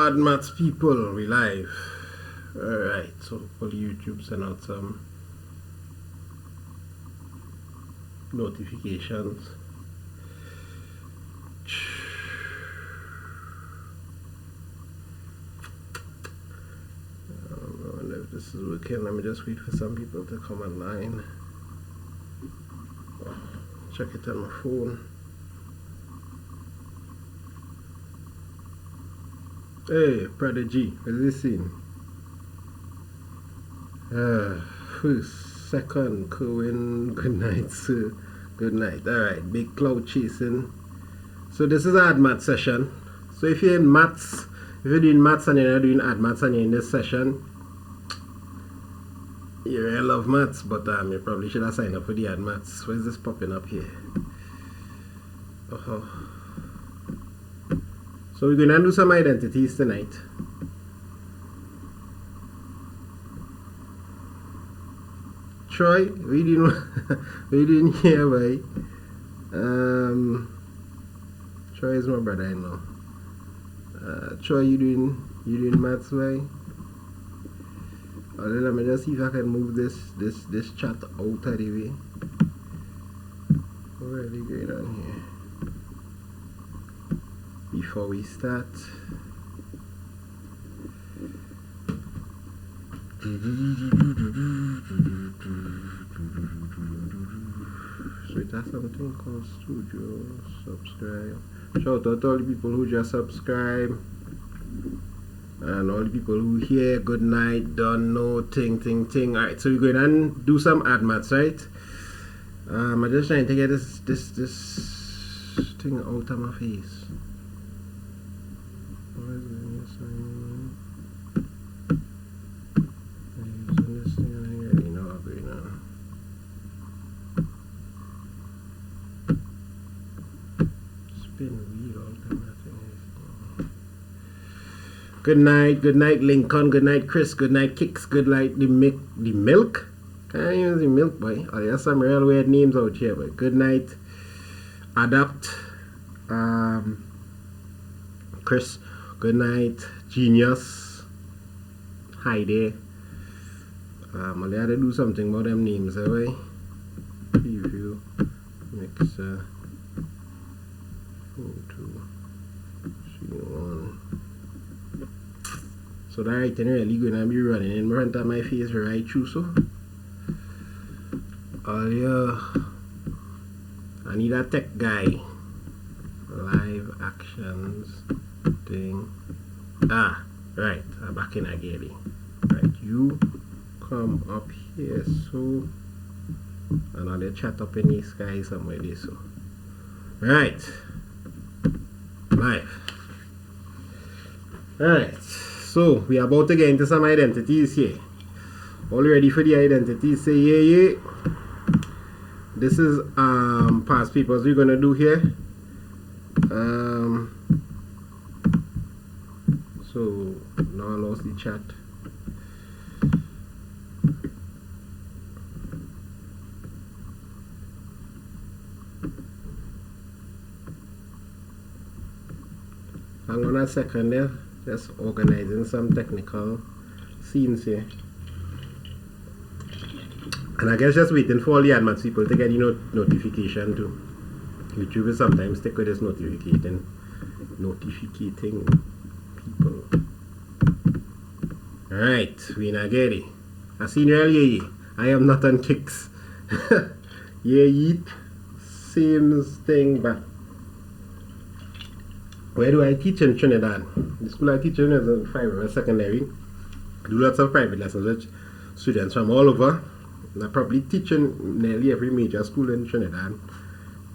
Odd Maths people, we live. Alright, so hopefully YouTube send out some notifications. I wonder if this is working. Let me just wait for some people to come online. Check it on my phone. Hey, Prodigy, what is this scene? First, second, Cohen, good night, sir. Good night. Alright, big cloud chasing. So this is Odd Maths session. So if you're in maths, if you're doing maths and you're not doing Odd Maths and you're in this session, you really love maths, but you probably should have signed up for the Odd Maths. Why is this popping up here? So we're going to do some identities tonight. Troy, we didn't hear why. Troy is my brother-in-law. Troy, you doing maths why? Let me just see if I can move this chat out of the way. What's really going on here? Before we start, so it has something called Studio. Subscribe. Shout out to all the people who just subscribe and all the people who hear. Good night, don't know, ting. Alright, so we're going to do some Odd Maths, right? I'm just trying to get this thing out of my face. Good night, Lincoln. Good night, Chris. Good night, Kicks. Good night, the milk. Can't use the milk, boy. Oh, there's some real weird names out here, but good night, Adapt. Chris. Good night, Genius. Hi there. I had to do something about them names, right? Preview. Mixer. 4, 2, 3, 1. So that right then really gonna be running in front of my face right through, so. Oh yeah. I need a tech guy. Live actions thing. Right, I'm back in again. Right, you come up here, so, and I'll chat up in the sky somewhere there, so. Right, live. Alright, so we are about to get into some identities here. All ready for the identities? Say yeah. This is past papers we're gonna do here. So now I lost the chat. Hang on a second there, just organizing some technical scenes here. And I guess just waiting for all the Odd Maths people to get notification too. YouTube is sometimes stick with this notificating people. Alright, we now get it. I seen you earlier. I am not on Kicks. Yeah, same thing, but where do I teach in Trinidad? The school I teach in is in 5 secondary. I do lots of private lessons with students from all over. And I probably teach in nearly every major school in Trinidad.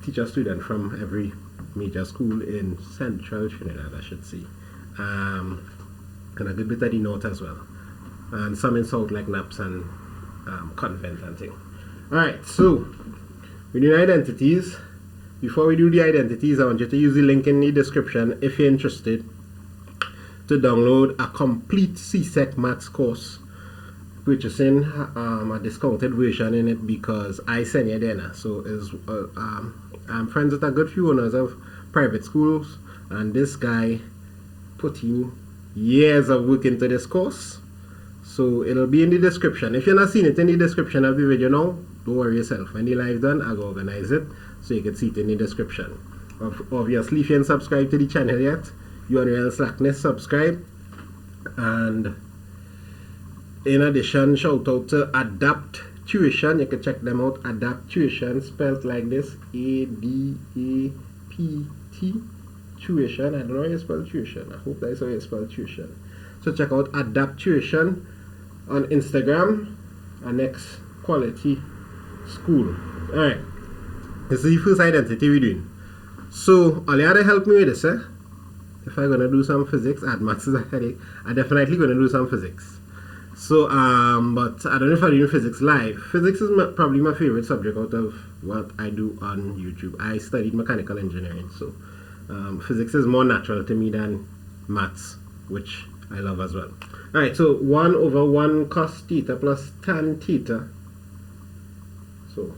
Teach a student from every major school in central Trinidad, I should say. And a good bit of the north as well. And some in south like Naps and Convent and thing. Alright, so we do identities. Before we do the identities, I want you to use the link in the description if you're interested to download a complete CSEC maths course. Purchasing a discounted version in it because I send you there now. So I'm friends with a good few owners of private schools, and this guy put in years of work into this course. So it'll be in the description. If you're not seeing it in the description of the video now, don't worry yourself. When the live done, I'll organize it so you can see it in the description. Obviously, if you haven't subscribed to the channel yet, you are real slackness, subscribe. And in addition, shout out to Adapt Tuition. You can check them out. Adapt Tuition, spelled like this, A-D-A-P-T, tuition. I don't know how you spell tuition. I hope that's how you spell tuition. So check out Adapt Tuition on Instagram, our next quality school. Alright, this is the first identity we're doing. So all you have to help me with this, if I'm gonna do some physics, maths is a headache, I'm definitely gonna do some physics. So but I don't know if I'm doing physics live. Physics is probably my favorite subject out of what I do on YouTube. I studied mechanical engineering, so physics is more natural to me than maths, which I love as well. Alright, so 1 over 1 cos theta plus tan theta, so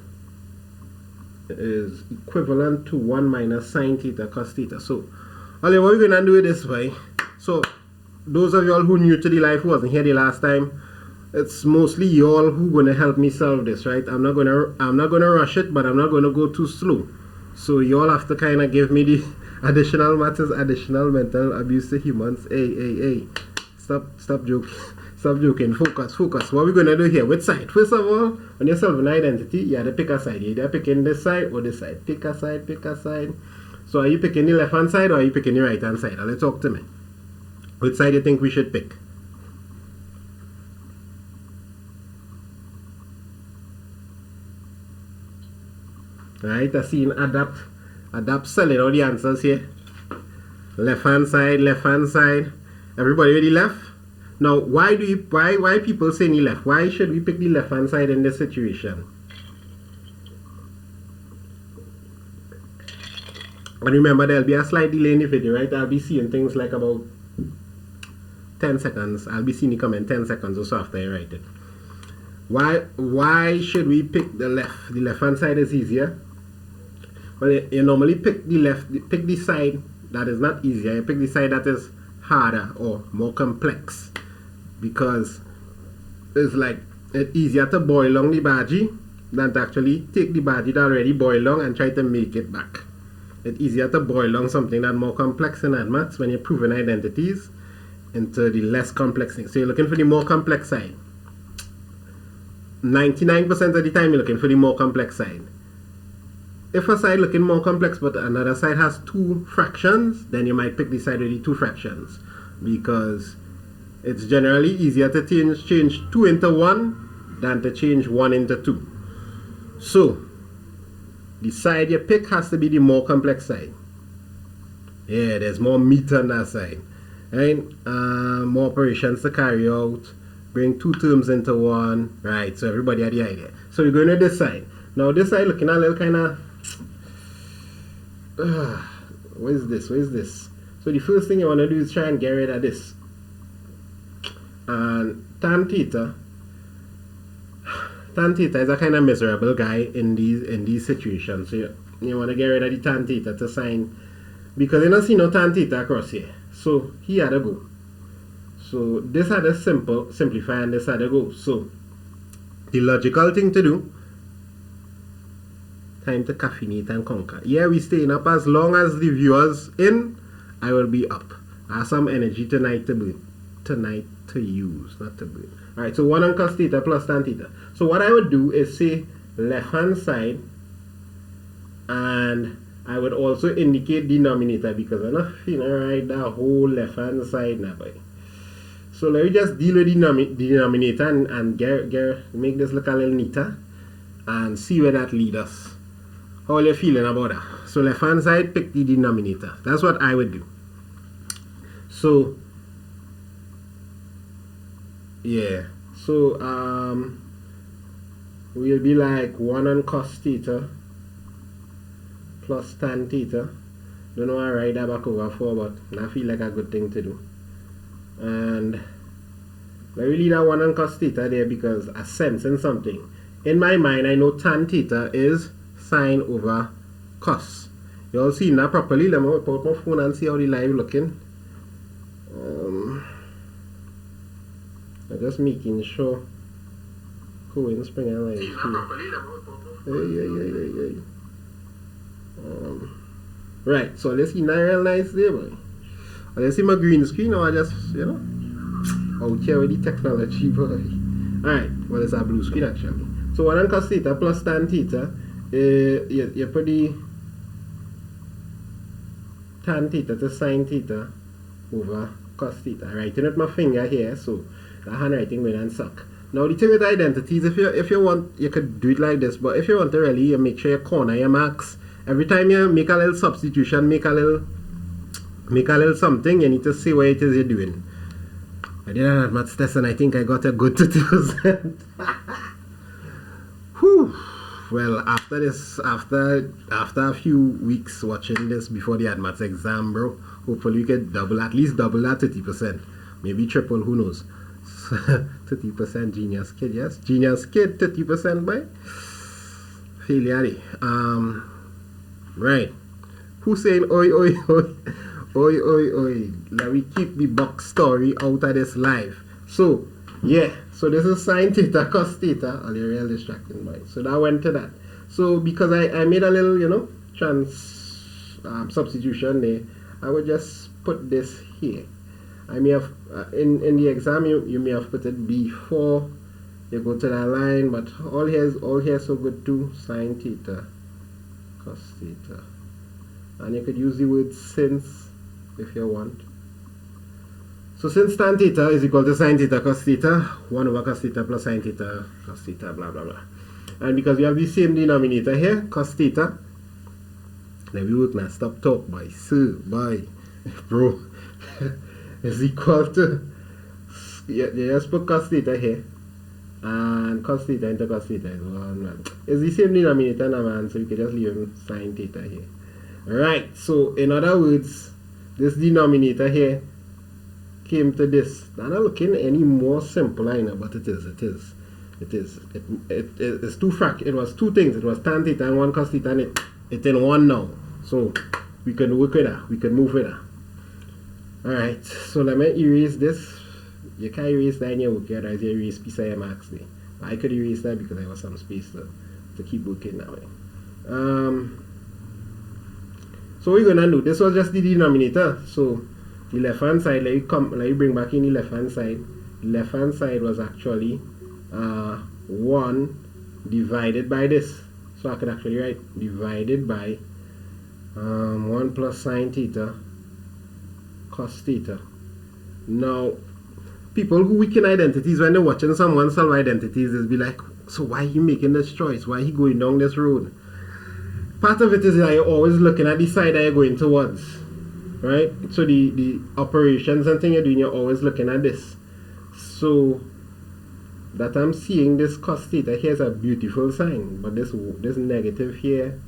is equivalent to 1 minus sin theta cos theta. So what we're going to do it this way. So those of y'all who new to the life, who wasn't here the last time, it's mostly y'all who going to help me solve this, right? I'm not going to rush it, but I'm not going to go too slow. So y'all have to kind of give me the additional matters, additional mental abuse to humans. Hey. Stop joking. Stop joking. Focus. What we're going to do here, which side? First of all, when you're solving an identity, you have to pick a side. You're either picking this side or this side. Pick a side. So are you picking the left hand side or are you picking the right hand side? Let's talk to me. Which side do you think we should pick? Right, I see in adapt selling all the answers here. Left hand side. Everybody with the left? Now why people say the left? Why should we pick the left hand side in this situation? And remember, there'll be a slight delay in the video, right? I'll be seeing things like about 10 seconds. I'll be seeing the comment 10 seconds or so after I write it. Why should we pick the left? The left hand side is easier. Well, you normally pick the side that is not easier. You pick the side that is harder or more complex, because it's like it's easier to boil down the bhaji than to actually take the bhaji that already boiled down and try to make it back. It's easier to boil down something that's more complex in maths when you're proving identities into the less complex thing. So you're looking for the more complex side. 99% of the time you're looking for the more complex side. If a side looking more complex but another side has 2 fractions, then you might pick the side with the 2 fractions, because it's generally easier to change 2 into 1 than to change 1 into 2. So the side you pick has to be the more complex side. Yeah, there's more meat on that side, right? More operations to carry out, bring 2 terms into 1, right? So everybody had the idea. So we're going to this side. Now this side looking a little kind of what is this? So the first thing you want to do is try and get rid of this. And tan theta is a kind of miserable guy in these situations. So you want to get rid of the tan theta to sign, because you don't see no tan theta across here. So he had to go. So this had to simplify, and this had to go. So the logical thing to do, time to caffeinate and conquer. Yeah, we staying up as long as the viewers in. I will be up. I have some energy tonight to burn. Tonight to use, not to burn. Alright, so 1 on cos theta plus tan theta. So what I would do is say left hand side, and I would also indicate denominator, because I'm not feeling right the whole left hand side now, boy. So let me just deal with the denominator and make this look a little neater and see where that leads us. How are you feeling about that? So left hand side, pick the denominator. That's what I would do. So yeah, so we'll be like 1 on cos theta plus tan theta. Don't know how I write that back over for, but I feel like a good thing to do. And I really that 1 on cos theta there because I sense in something. In my mind, I know tan theta is sine over cos. You all seen that properly? Let me whip out my phone and see how the live looking. I'm just making sure. Cohen Spring and Line. Hey. Right, so let's see now real nice there, boy. Let's see my green screen now. I just, out here with the technology, boy. Alright, well, it's a blue screen actually. So 1 and cos theta plus tan theta, you put the tan theta to sin theta over cos theta. Writing with my finger here, so the handwriting will not suck. Now the thing with identities, if you want, you could do it like this, but if you want to really make sure you corner your marks, every time you make a little substitution, make a little something, you need to see what it is you're doing. I did an maths test and I think I got a good 30%. Whew. Well, after this, after a few weeks watching this before the AdMaths exam, bro, hopefully we can at least double that 30%. Maybe triple, who knows. 30% genius kid, yes. Genius kid, 30% by failure. Right. Who's saying oi oi oi? Oi oi oi. Let me keep the box story out of this live. So yeah, so this is sin theta cos theta. Oh, you're real distracting, boy. So that went to that. So because I made a little, substitution there, I would just put this here. I may have in the exam you may have put it before you go to that line, but all here so good too. Sin theta cos theta, and you could use the word since if you want. So since tan theta is equal to sin theta cos theta, 1 over cos theta plus sin theta cos theta, blah blah blah. And because we have the same denominator here, cos theta, then we would not stop talk by sir, by bro. Is equal to, you just put cos theta here, and cos theta into cos theta is 1, man. It's the same denominator now, man, so you can just leave sin theta here. Right, so in other words, this denominator here came to this. I'm not looking any more simple, I know, but it is. It's it was two things. It was tan theta and 1 cos theta, and it's in one now. So we can work with that. We can move with that. Alright, so let me erase this. You can't erase that in your work, otherwise you erase piece of your marks there. But I could erase that because there was some space to keep working that way. So what we're gonna do, this was just the denominator. So the left hand side, let you bring back in the left hand side. The left hand side was actually 1 divided by this. So I could actually write divided by 1 plus sin theta cos theta. Now, people who weaken identities, when they're watching someone solve identities, they'll be like, so why are you making this choice? Why are you going down this road? Part of it is that you're always looking at the side that you're going towards, right? So the operations and thing you're doing, you're always looking at this. So that I'm seeing this cos theta here is a beautiful sign, but this negative here,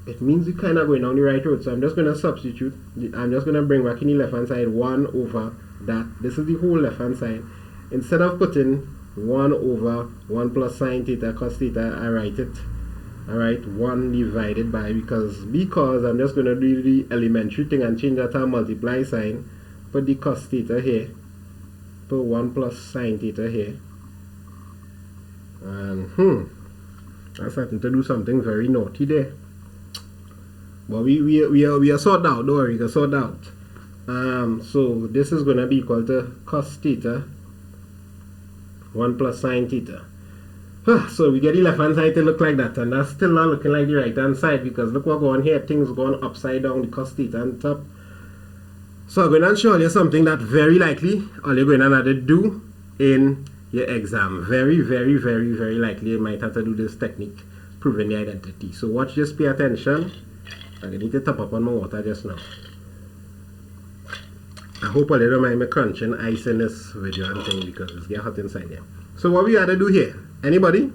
it means you're kind of going down the right road. So I'm just going to substitute. I'm just going to bring back in the left hand side 1 over that. This is the whole left hand side. Instead of putting 1 over 1 plus sin theta cos theta, I write it. Alright, 1 divided by, because I'm just going to do the elementary thing and change that to a multiply sign. Put the cos theta here. Put 1 plus sin theta here. And I'm starting to do something very naughty there. But we are sorted out, don't worry, we can sort out. So this is going to be equal to cos theta 1 plus sin theta. So we get the left hand side to look like that, and that's still not looking like the right hand side, because look what going here, things going upside down, the cos theta on top. So I'm going to show you something that very likely all you're going to have to do in your exam. Very, very, very, very likely you might have to do this technique, proving the identity. So watch, just pay attention. I need to top up on my water just now. I hope I don't mind me crunching ice in this video and thing, because it's getting hot inside here. So what we got to do here? Anybody?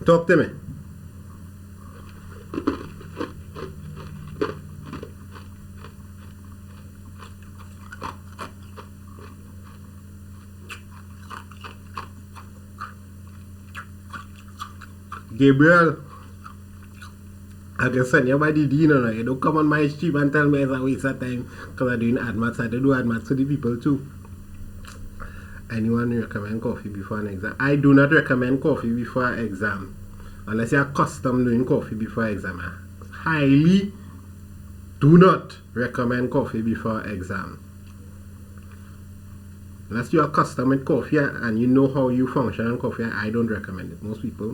Talk to me. Gabriel, I can send you by the dinner. You don't come on my stream and tell me it's a waste of time because I'm doing AdMaths. I do AdMaths to the people too. Anyone recommend coffee before an exam? I do not recommend coffee before exam. Unless you're accustomed doing coffee before exam. I highly do not recommend coffee before exam. Unless you're accustomed with coffee and you know how you function on coffee, I don't recommend it. Most people,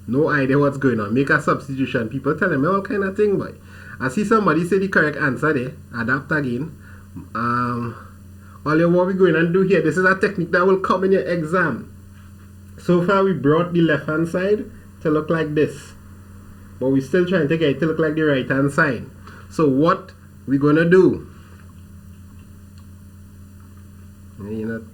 no idea what's going on. Make a substitution. People tell them all kind of thing, boy. I see somebody say the correct answer there. Adapt again. All your what we're going to do here, this is a technique that will come in your exam. So far we brought the left hand side to look like this, but we're still trying to get it to look like the right hand side. So what we're going to do, you know,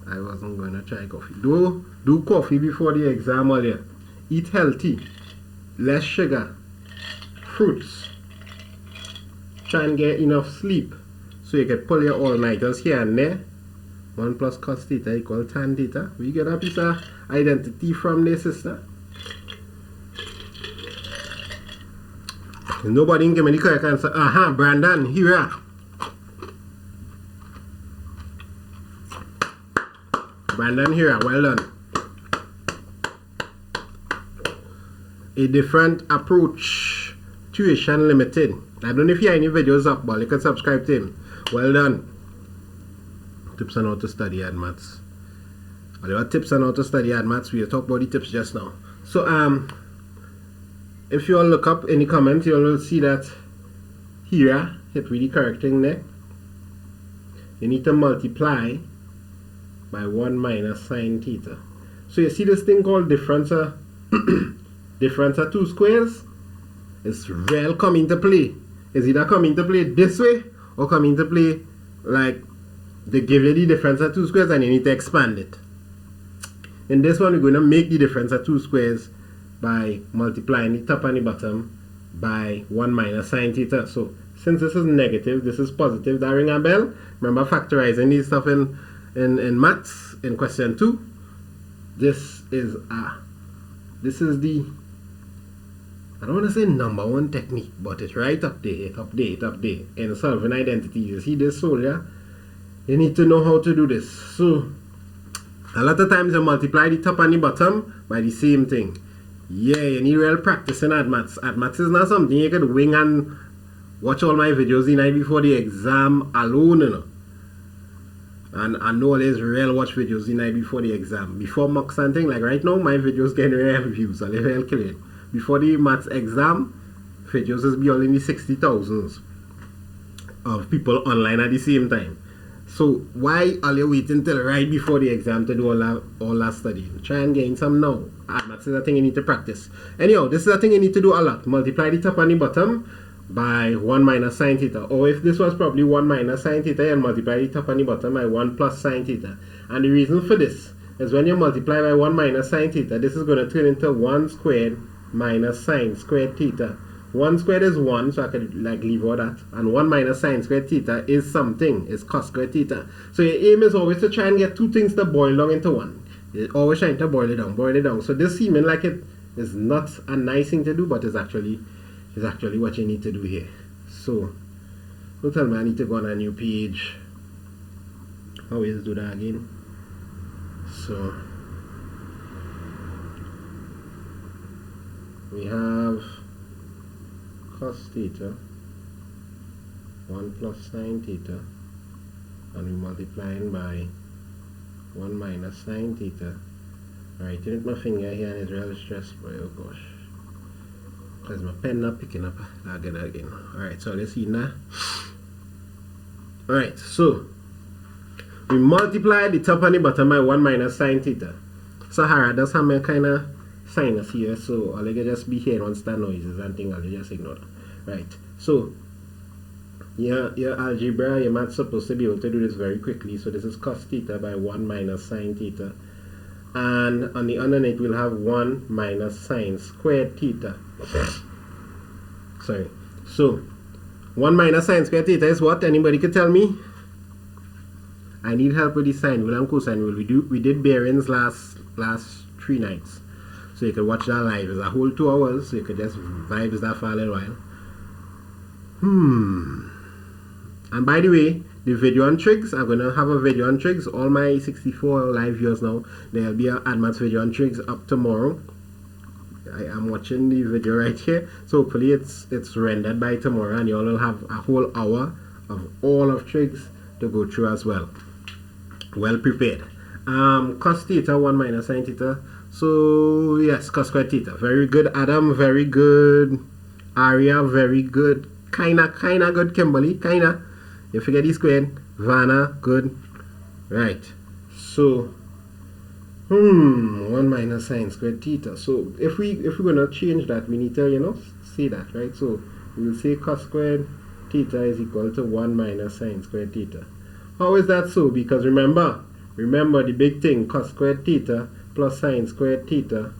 I wasn't going to try coffee. Do coffee before the exam earlier. Eat healthy, less sugar, fruits. Try and get enough sleep so you can pull your all-nighters here and there. 1 plus cos theta equal tan theta. We get a piece of identity from this, sister. Nobody can give me the correct answer. Brandon, here. Brandon, here. Well done. A different approach. Tuition limited. I don't know if you have any videos up, but you can subscribe to him. Well done. Tips on how to study hard maths. There are tips on how to study hard maths. We talked about the tips just now. So if you all look up any comments, you all will see that here, hit really correct thing there. You need to multiply by 1 minus sine theta. So you see this thing called difference of difference of two squares? It's real come into play. It's either come into play this way or come into play like they give you the difference of two squares and you need to expand it. In this one, we're going to make the difference of two squares by multiplying the top and the bottom by 1 minus sine theta. So since this is negative, this is positive. That ring a bell. Remember factorizing these stuff in maths in question 2. This is the, I don't want to say number one technique, but it's right up there, in solving identities. You see this soldier? You need to know how to do this. So a lot of times you multiply the top and the bottom by the same thing. Yeah, you need real practice in maths. Maths is not something you could wing and watch all my videos the night before the exam alone, you know. And I know there's real watch videos the night before the exam. Before mocks and things, like right now my videos getting real views, so they're real killing. Before the maths exam, videos is beyond in the 60,000s of people online at the same time. So why are you waiting till right before the exam to do all that studying? Try and gain some now. Maths is a thing you need to practice. Anyhow, this is a thing you need to do a lot. Multiply the top and the bottom by 1 minus sine theta. Or if this was probably 1 minus sine theta, and multiply the top and the bottom by 1 plus sine theta. And the reason for this is when you multiply by 1 minus sine theta, this is going to turn into 1 squared minus sine squared theta. 1 squared is 1, so I could like leave all that. And 1 minus sine squared theta is something, is cos squared theta. So your aim is always to try and get two things to boil down into one. You're always trying to boil it down. So this seeming like it is not a nice thing to do, but it's actually what you need to do here. So don't tell me I need to go on a new page. Always do that again. So we have cos theta 1 plus sine theta, and we're multiplying by 1 minus sine theta. Alright, I hit my finger here and it's really stressful. Oh gosh, because my pen not picking up again. Alright, so let's see now. Alright, so we multiply the top and the bottom by 1 minus sine theta. Sahara does have a kind of sinus here, so I'll just be hearing constant noises and things. I'll just ignore that. Right, so your algebra, your math's supposed to be able to do this very quickly. So this is cos theta by 1 minus sine theta, and on the underneath we'll have 1 minus sine squared theta. Sorry, so 1 minus sine squared theta is what? Anybody could tell me? I need help with the sine rule and cosine rule. We did bearings last 3 nights, so you could watch that live. It's a whole 2 hours, so you could just vibe that for a little while. And by the way, the video on trigs, I'm going to have a video on trigs. All my 64 live viewers now, there'll be an advanced video on trigs up tomorrow. I am watching the video right here, so hopefully it's rendered by tomorrow, and you all will have a whole hour of all of trigs to go through as well. Well prepared. Cos theta 1 minus sin theta. So yes, cos squared theta. Very good, Adam. Very good, Aria. Very good. Kinda good, Kimberly. Kinda. You forget the squared. Vanna. Good. Right. So 1 minus sin squared theta. So if we're gonna change that, we need to say that, right? So we will say cos squared theta is equal to 1 minus sin squared theta. How is that so? Because remember the big thing, cos squared theta plus sin squared theta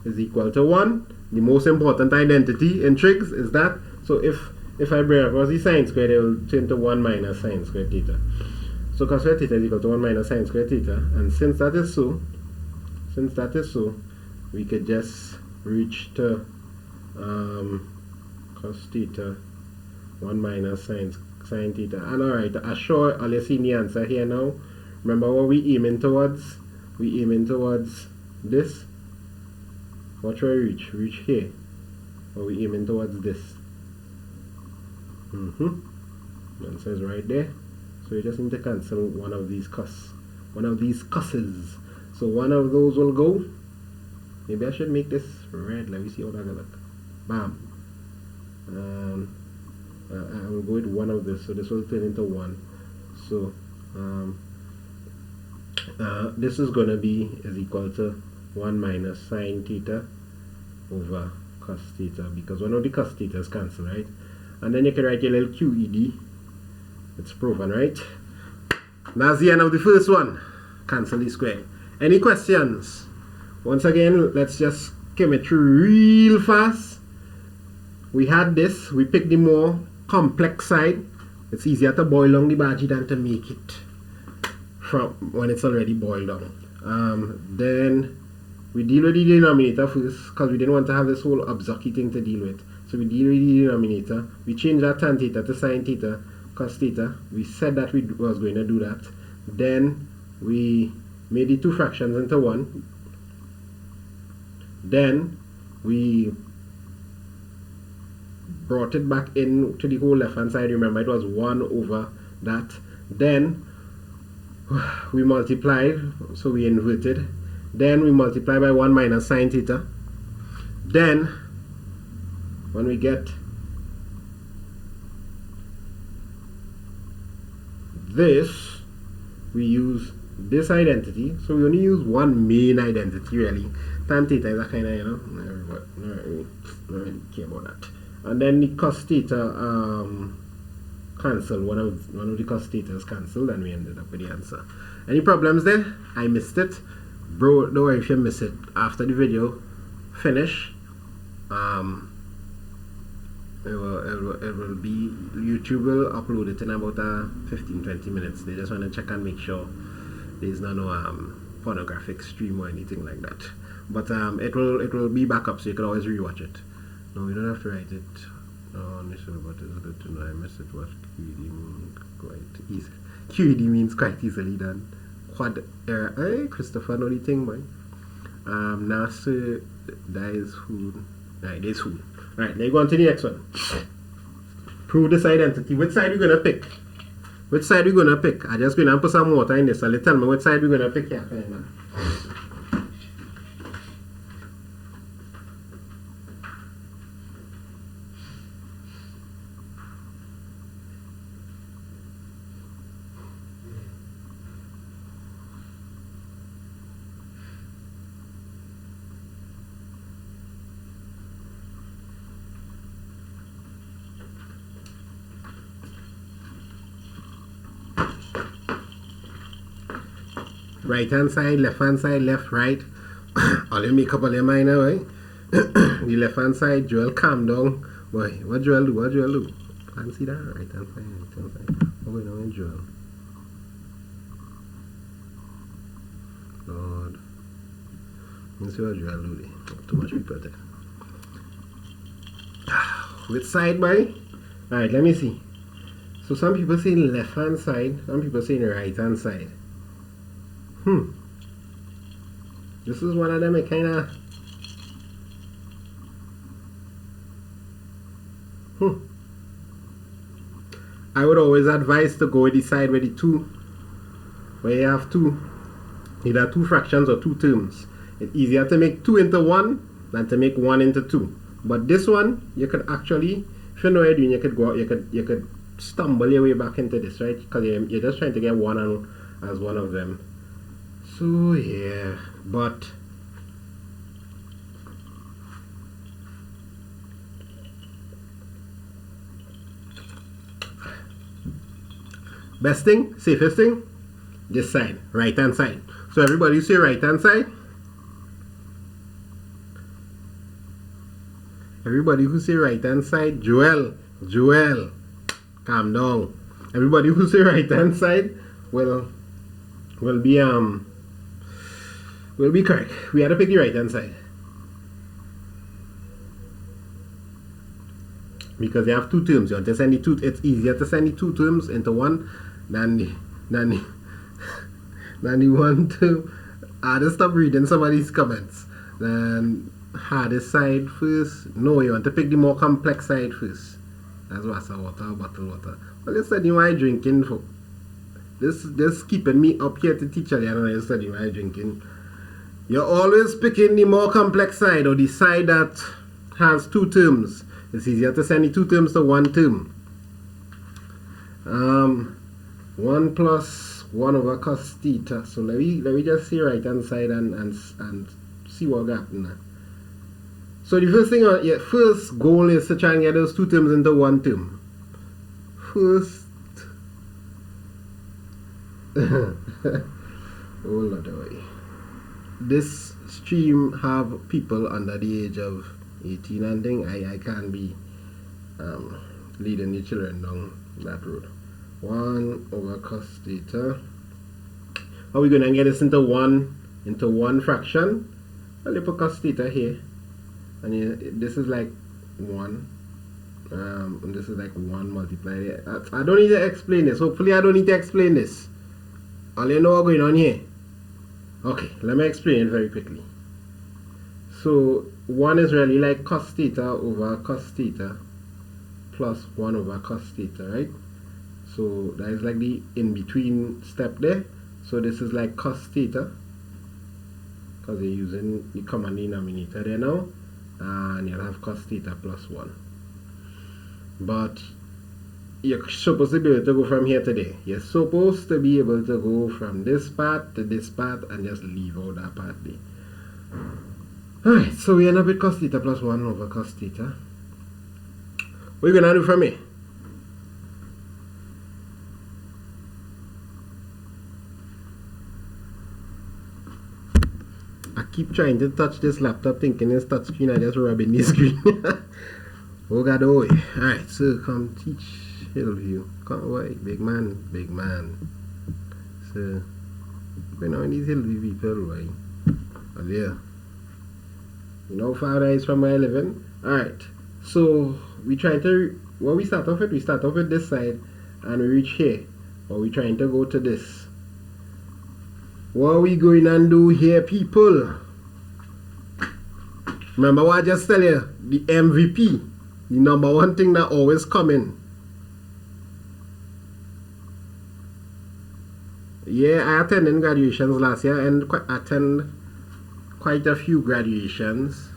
is equal to 1. The most important identity in trigs is that. So if I bring across the sin squared, it will turn to 1 minus sin squared theta. So cos squared theta is equal to 1 minus sin squared theta. And since that is so, we could just reach to cos theta 1 minus sin theta. And alright, assure all you see the answer here now. Remember what we aiming towards? We aiming towards this. What should we reach? Reach here. Or we aiming towards this? Answer is right there. So you just need to cancel one of these cos. One of these cos's. So one of those will go. Maybe I should make this red. Let me see how that look. Bam. I will go with one of this, so this will turn into 1. So this is going to be is equal to 1 minus sin theta over cos theta, because one of the cos theta is cancelled, right? And then you can write your little QED. It's proven, right? That's the end of the first one. Cancel the square. Any questions? Once again, let's just skim it through real fast. We had this, we picked the more complex side. It's easier to boil down the bhaji than to make it from when it's already boiled down. Then we deal with the denominator first, because we didn't want to have this whole obzucky thing to deal with. So we deal with the denominator. We changed that tan theta to sin theta, cos theta. We said that we was going to do that. Then we made the two fractions into 1. Then we brought it back in to the whole left hand side. Remember, it was 1 over that. Then we multiplied, so we inverted. Then we multiply by 1 minus sin theta. Then when we get this, we use this identity. So we only use one main identity really. Tan theta is a kind of, not really care about that. And then the cos theta cancelled. One of the cos theta is cancelled, and we ended up with the answer. Any problems there? I missed it. Bro, don't worry if you miss it. After the video finish, it will be, YouTube will upload it in about 15-20 minutes. They just want to check and make sure there's no pornographic stream or anything like that. But it will be back up, so you can always rewatch it. No, we don't have to write it on the syllabus. It's good to know. I missed it. What QED means quite easy. QED means quite easily done. Quad error. Hey, Christopher, know the thing, boy. NASA, that is food. Right, there's food. Right, let's go on to the next one. Prove this identity. Which side we're gonna pick? Which side we're gonna pick? I'm just gonna put some water in this. So tell me which side we're gonna pick here. Right hand side, left hand side, left, right. All you make up all your mind now, right? The left hand side, Joel, calm down. Boy, what Joel do? What Joel do? Can't see that? Right hand side, left hand side. What going on in Joel? Lord. Let's see what Joel do there. Too much people there. Which side, boy? Alright, let me see. So some people say left hand side, some people say right hand side. This is one of them I kinda I would always advise to go with the side where the two, where you have two, either two fractions or two terms. It's easier to make 2 into 1 than to make 1 into 2. But this one, you could actually, if you know what you're doing, you could go out, you could stumble your way back into this, right? Because you're just trying to get one as one of them. So yeah, but best thing, safest thing, this side, right hand side. So everybody say right hand side. Everybody who say right hand side, Joel, calm down. Everybody who say right hand side will be correct. We had to pick the right hand side because you have two terms. You want to send the two. It's easier to send the two terms into one than the one to. I just stop reading somebody's comments. Then hardest side first. No, you want to pick the more complex side first. That's what's water, bottled water. Well, you study why drinking for. This keeping me up here to teach you. I don't know you study why drinking. You're always picking the more complex side or the side that has two terms. It's easier to send the two terms to one term. 1 plus 1 over cos theta. So let me just see right hand side and see what happened. So the first thing, first goal is to try and get those two terms into one term. First, hold on away. This stream have people under the age of 18 and thing. I can't be leading the children down that road. 1 over cos theta. Are we gonna get this into one fraction? Well, you put cos theta here, and this is like 1, and this is like 1 multiplied. I don't need to explain this. Hopefully I don't need to explain this. All you know what's going on here. Okay, let me explain it very quickly. So 1 is really like cos theta over cos theta plus 1 over cos theta, right? So that is like the in-between step there. So this is like cos theta, because you're using the common denominator there now, and you'll have cos theta plus 1. But you're supposed to be able to go from here to there. You're supposed to be able to go from this part to this part and just leave out that part there. Alright, so we end up with cos theta plus 1 over cos theta. What are you going to do from here? I keep trying to touch this laptop thinking it's touch screen. I just rubbing the screen. Oh God, oh. Alright, so come teach Hillview. Come away, big man. So, going on these Hillview people, right? Oh, yeah. You know how far that is from where I live in? Alright, so we try to, what we start off with this side and we reach here. Or we trying to go to this. What are we going and do here, people? Remember what I just tell you? The MVP, the number one thing that always come in. Yeah, I attended graduations last year and attend quite a few graduations.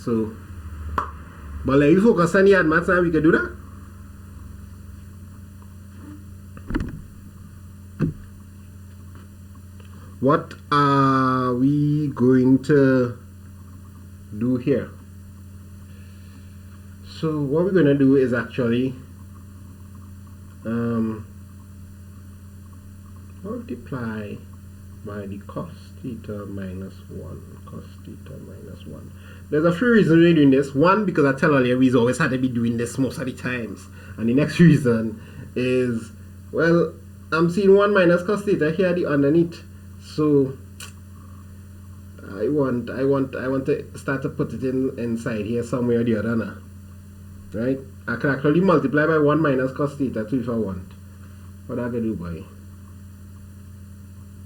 So, but let you focus on the admats and we can do that. What are we going to do here? So what we're going to do is actually multiply by the cos theta minus 1. Cos theta minus 1. There's a few reasons we're doing this. One, because I tell you we've always had to be doing this most of the times. And the next reason is, well, I'm seeing 1 minus cos theta here the underneath. So I want to start to put it inside here somewhere or the other now. right? I can actually multiply by 1 minus cos theta too if I want. What I can do, boy?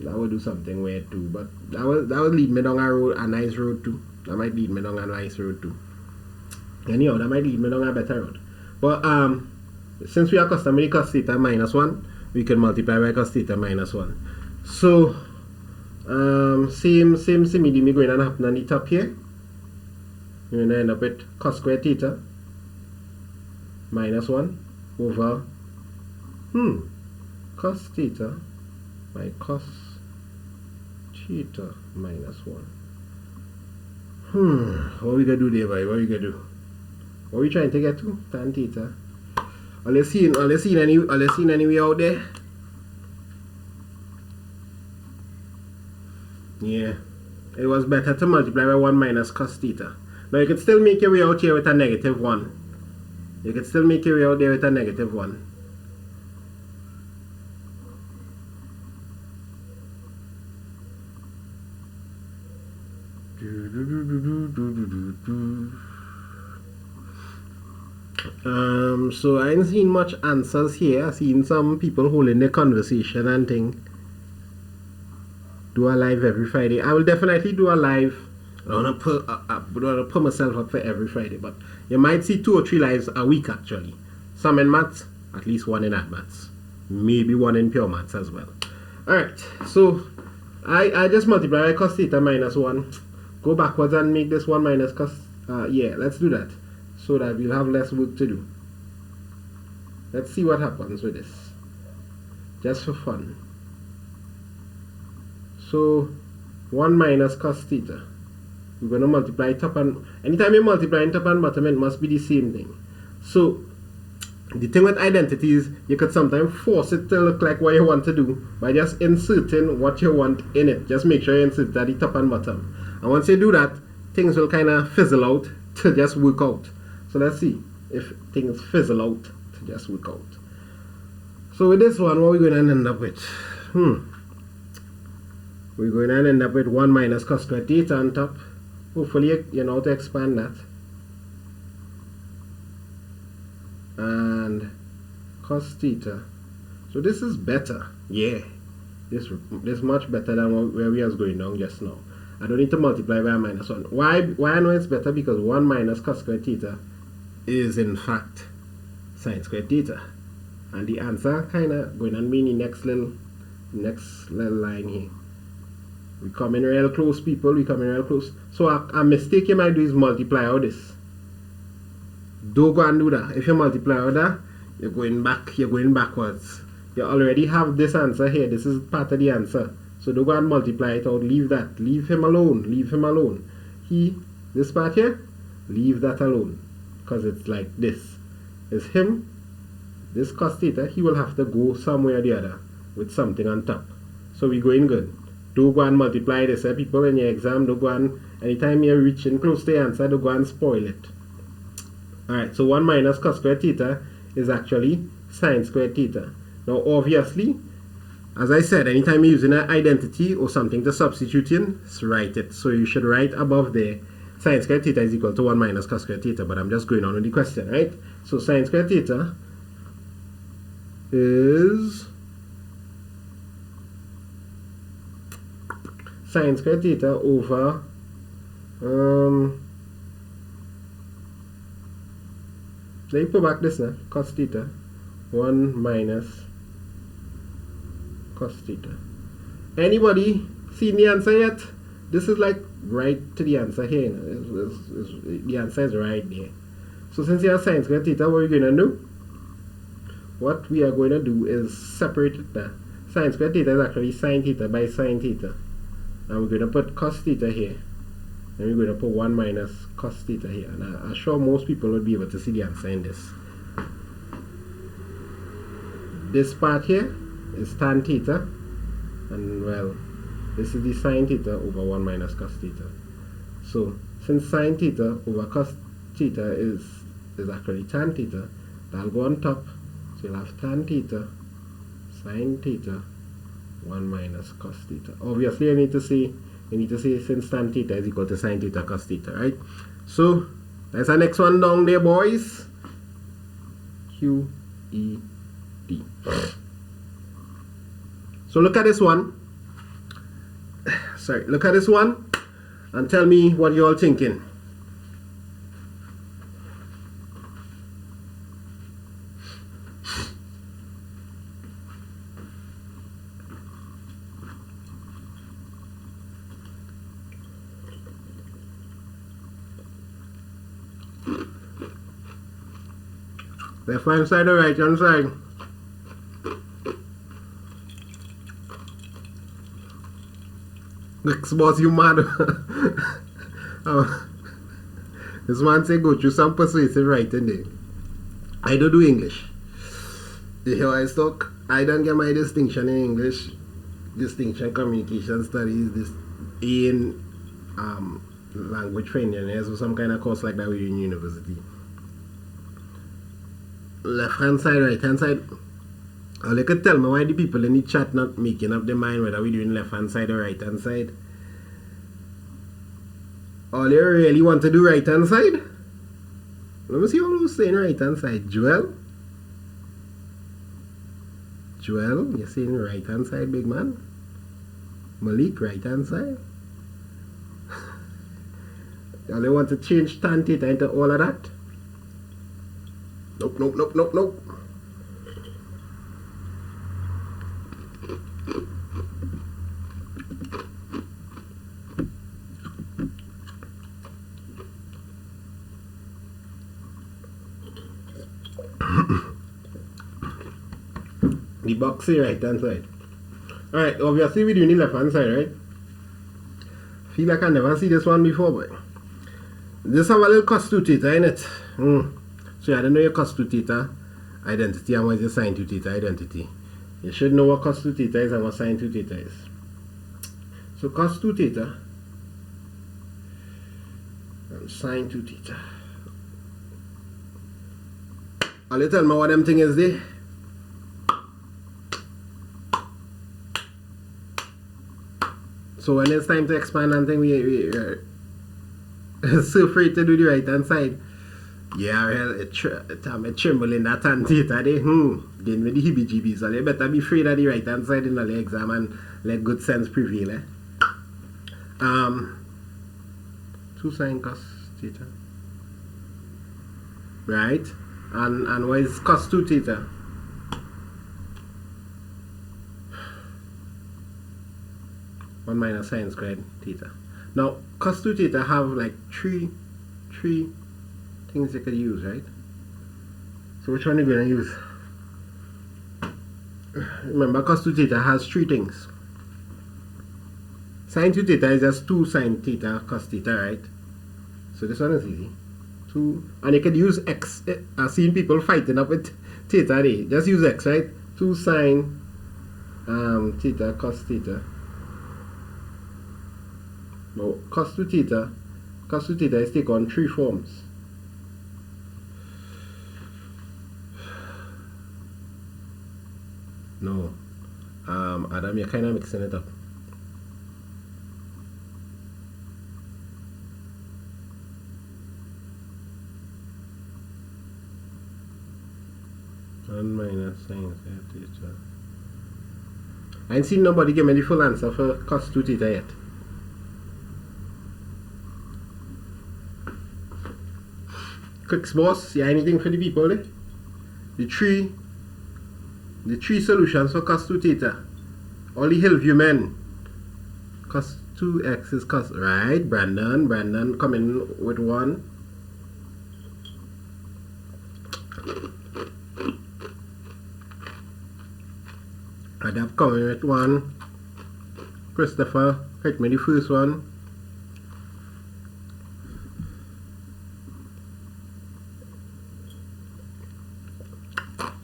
That would do something weird too, but that would lead me down a nice road too. That might lead me down a nice road too. Anyhow, that might lead me down a better road. But since we are customary cos theta minus 1, we can multiply by cos theta minus 1. So same me going to happen on the top here. We're going to end up with cos squared theta minus 1 over cos theta by cos theta minus 1. What we gonna do there, boy? What we gonna do? What we trying to get to? Tan theta. Unless seen any way out there. Yeah. It was better to multiply by 1 minus cos theta. Now you can still make your way out here with a negative 1. You can still make your way out there with a negative 1. So I ain't seen much answers here. I've seen some people holding their conversation and thing. Do a live every Friday. I will definitely do a live. I don't want to put myself up for every Friday, but you might see 2 or 3 lives a week actually. Some in maths, at least 1 in art maths, maybe 1 in pure maths as well. Alright, so I just multiply by cos theta minus 1. Go backwards and make this 1 minus cos. Yeah, let's do that so that we'll have less work to do. Let's see what happens with this, just for fun. So 1 minus cos theta, we're going to multiply top and anytime you multiply top and bottom, it must be the same thing. So the thing with identities, you could sometimes force it to look like what you want to do by just inserting what you want in it. Just make sure you insert at the top and bottom, and once you do that, things will kind of fizzle out to just work out. So let's see if things fizzle out to just work out. So with this one, what are we going to end up with? We're going to end up with 1 minus cos squared theta on top. Hopefully you know how to expand that. And cos theta. So this is better. Yeah. This much better than where we was going down just now. I don't need to multiply by a minus 1. Why I know it's better? Because 1 minus cos squared theta is in fact sine squared theta. And the answer kind of going to be in the next little line here. We come in real close, people. We come in real close. So a mistake you might do is multiply out this. Don't go and do that. If you multiply out that, you're going back. You're going backwards. You already have this answer here. This is part of the answer. So don't go and multiply it out. Leave that. Leave him alone. Leave him alone. This part here, leave that alone. Because it's like this. It's him. This cos theta, he will have to go somewhere or the other with something on top. So we're going good. Don't go and multiply this, people, in your exam. Don't go and, anytime you're reaching close to the answer, don't go and spoil it. Alright, so 1 minus cos squared theta is actually sine squared theta. Now, obviously, as I said, anytime you're using an identity or something to substitute in, write it. So you should write above there, sine squared theta is equal to 1 minus cos squared theta, but I'm just going on with the question, right? So sine squared theta is sine squared theta over let me put back this now, cos theta, 1 minus cos theta. Anybody seen the answer yet? This is like right to the answer here. The answer is right there. So since you have sine squared theta, what are we going to do? What we are going to do is separate it there. Sine squared theta is actually sine theta by sine theta. And we're going to put cos theta here. And we're going to put 1 minus cos theta here. And I'm sure most people would be able to see the answer in this. This part here is tan theta. And well, this is the sine theta over 1 minus cos theta. So since sine theta over cos theta is actually tan theta, that'll go on top. So you'll have tan theta, sine theta, 1 minus cos theta. Obviously, you need to say since tan theta is equal to sine theta cos theta, right? So that's our next one down there, boys. QED. So look at this one. Sorry, look at this one and tell me what you're all thinking. Left hand side or right hand side? Next boss, you mad? This man say go through some persuasive writing there. I don't do English. You hear I talk? I don't get my distinction in English. Distinction communication studies, this in language for engineers or some kind of course like that within university. Left hand side, right hand side. Or you could tell me why the people in the chat not making up their mind whether we're doing left hand side or right hand side. Or they really want to do right hand side? Let me see who's saying right hand side. Joel? Joel, you're saying right hand side, big man? Malik, right hand side? Or they want to change tan theta into all of that? Nope, nope, nope, nope, nope. The box here, right hand side. Alright, obviously we're doing the left hand side, right? Feel like I never see this one before, but just have a little cos 2 theta in it. So I don't know your cos 2 theta identity and what is your sin 2 theta identity. You should know what cos 2 theta is and what sin 2 theta is. So cos 2 theta and sin 2 theta. I'll you tell me what them thing is there? So when it's time to expand and thing, we're so free to do the right hand side. Yeah, well, I'm trembling that hand theta there. Then with the heebie-jeebies, so you better be afraid of the right hand side in the exam and let good sense prevail. 2 sin cos theta. Right? And what is cos 2 theta? One minus sin squared theta. Now, cos 2 theta have like three things you could use, right? So which one are you going to use? Remember, cos 2 theta has 3 things. Sin 2 theta is just 2 sin theta cos theta, right? So this one is easy. 2, and you could use x. I've seen people fighting up with theta there. Just use x, right? 2 sin theta cos theta. Now, cos 2 theta is take on 3 forms. No, Adam, you're kind of mixing it up. One minus sin theta. I ain't seen nobody give me the full answer for cos 2 theta yet. Quick boss, yeah, anything for the people there? The three solutions for cos 2 theta. All the Hillview men. Cos 2x is cos. Right, Brandon coming with 1. Adapt coming with 1. Christopher, hit me the first one.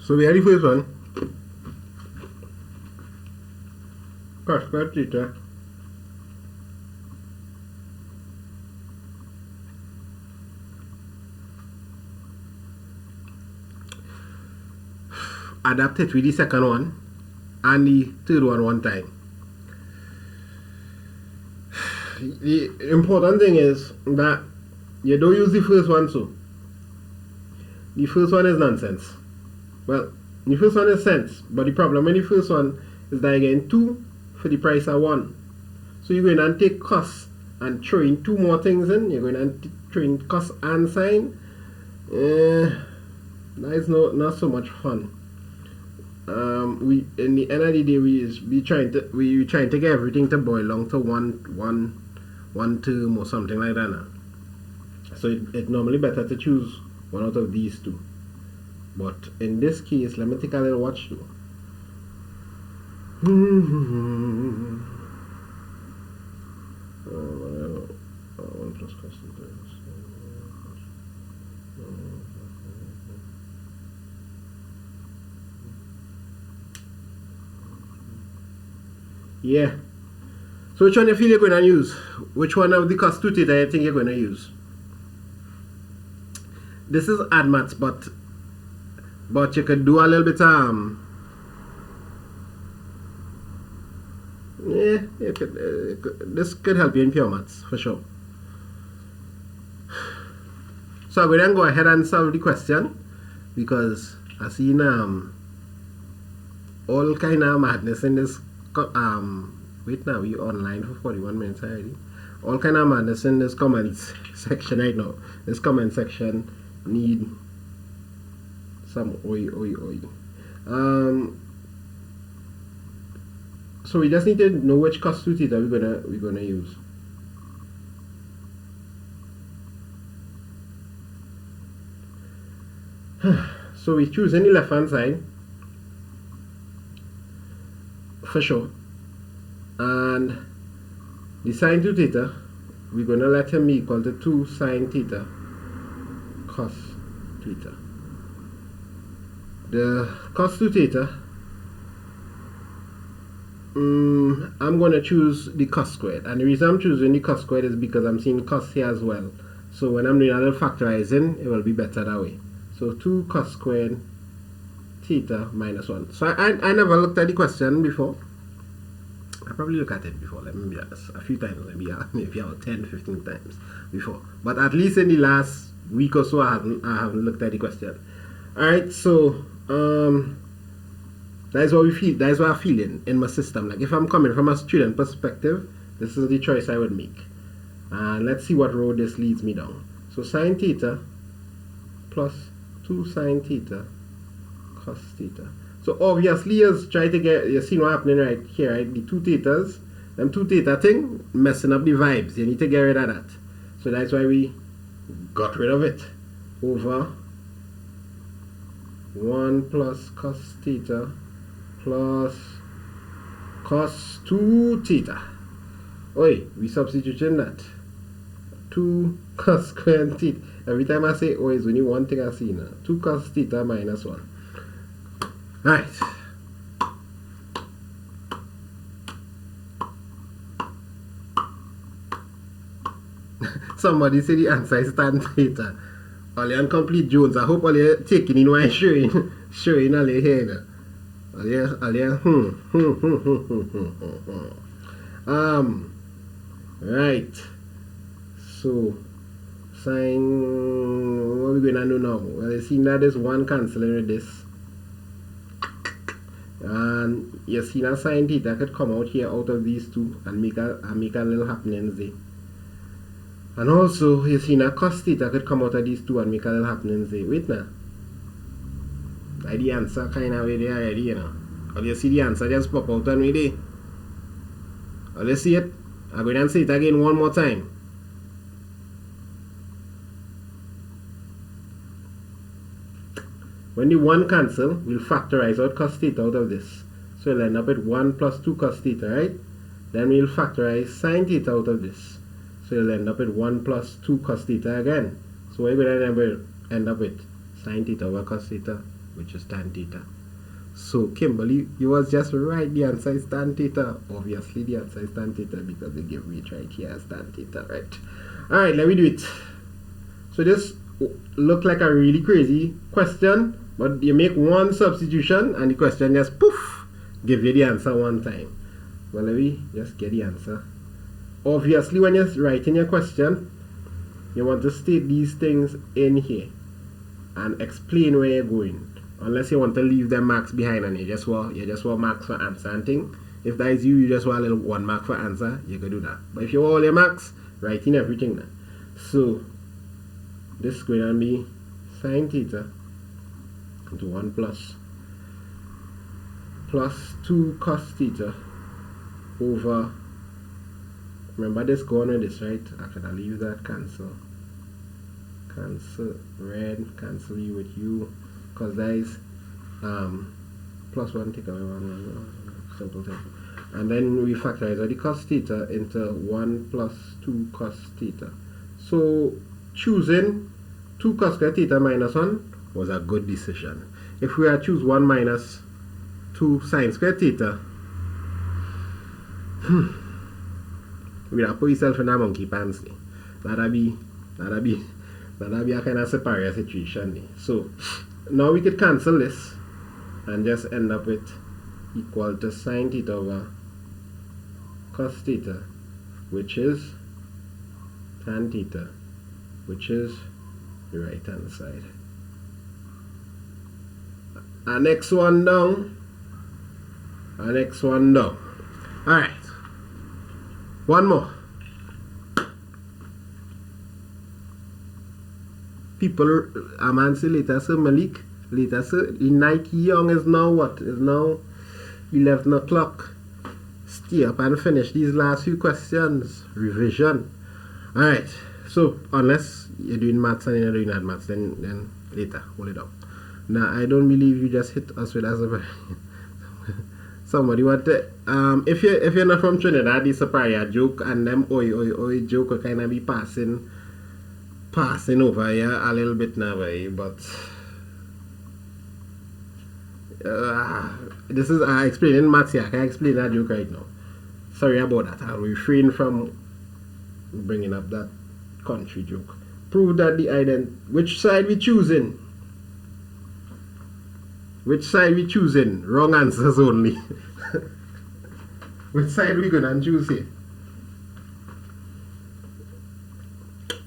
So we are the first one. Cos squared theta. Adapt it with the second one and the third one time. The important thing is that you don't use the first one, so the first one is nonsense. Well, the first one is sense, but the problem in the first one is that you're getting 2 for the price of 1. So you're going to take cost and throw in 2 more things in. You're going to throw in cost and sign. That is not so much fun. We in the end of the day we trying to get everything to boil down to one term or something like that now. So it's normally better to choose one out of these 2. But in this case, let me take a little watch too. 1 plus cos theta. Yeah. So which one you feel you're going to use? Which one of the cos 2 theta you think you're going to use? This is add maths, but you could do a little bit this could help you in pure maths for sure. So I'm going to go ahead and solve the question, because I see all kind of madness in this. Wait, now we online for 41 minutes already. All kind of madness in this comments section right now. This comment section need some oi. So we just need to know which cos 2 theta we're gonna use. So we choose any left hand side for sure, and the sine 2 theta we're gonna let him be equal to 2 sine theta cos theta. The cos 2 theta, I'm going to choose the cos squared, and the reason I'm choosing the cos squared is because I'm seeing cos here as well. So when I'm doing a little factorizing, it will be better that way. So 2 cos squared theta minus 1. So I never looked at the question before. I probably looked at it before, let me be honest, a few times, maybe about 10-15 times before. But at least in the last week or so, I haven't looked at the question. Alright, so that's what we feel. That's what I'm feeling in my system. Like if I'm coming from a student perspective, this is the choice I would make. And let's see what road this leads me down. So sine theta plus 2 sine theta cos theta. So obviously, you try to get, you see what's happening right here, right? The 2 thetas, them 2 theta thing messing up the vibes. You need to get rid of that. So that's why we got rid of it. Over 1 plus cos theta plus cos 2 theta. Oi, we substituting that. 2 cos squared theta. Every time I say oh, it's only one thing I see now. 2 cos theta minus 1. Right. Somebody say the answer is tan theta. All you complete Jones. I hope all you taking in while showing all your hair. Right. So sine, what are we gonna do now? Well, you see that there's 1 cancelling with this. And you see now sine theta could come out here out of these 2 and make a little happenings there. And also you see now cos theta could come out of these 2 and make a little happenings there. Wait now. The answer kind of way there already, you know. Or you see the answer just pop out on me there. Or you see it? I'm going to say it again one more time. When the 1 cancel, we'll factorize out cos theta out of this. So we'll end up with 1 plus 2 cos theta, right? Then we'll factorize sine theta out of this. So we'll end up with 1 plus 2 cos theta again. So what we're going to end up with? Sine theta over cos theta, which is tan theta. So Kimberly, you was just right. The answer is tan theta. Obviously the answer is tan theta because they give me it right here as tan theta, right? Alright, let me do it. So this looked like a really crazy question, but you make one substitution and the question just poof, give you the answer one time. Well, let me just get the answer. Obviously, when you're writing your question, you want to state these things in here and explain where you're going. Unless you want to leave them marks behind and you just want marks for answer and thing. If that is you, you just want a little 1 mark for answer, you can do that. But if you want all your marks, write in everything there. So this is going to be sine theta into 1 plus 2 cos theta over, remember this going with this, right? Actually, I'll leave that, cancel red, cancel you with you, because that is plus 1 take away 1, simple thing. And then we factorize the cos theta into 1 plus 2 cos theta. So choosing 2 cos square theta minus 1 was a good decision. If we had choose 1 minus 2 sine square theta, we'd have put yourself in a monkey pants. That'd be a kind of superior situation. So now we could cancel this and just end up with equal to sine theta over cos theta, which is tan theta, which is the right hand side. Our next one down. Alright. One more. People, a man say later, sir, Malik, later, sir, the Nike Young is now what? Is now 11 o'clock. Stay up and finish these last few questions. Revision. Alright. So, unless you're doing maths and you're doing hard maths, then later, hold it up. Now, I don't believe you just hit us with a somebody want to, if you're not from Trinidad, this is a prior joke, and them oi joke will kind of be passing over here a little bit now, but this is explaining maths here. I can't explain that joke right now. Sorry about that. I'll refrain from bringing up that country joke. Prove that the which side we choosing? Which side we choosing? Wrong answers only. Which side we gonna choose here?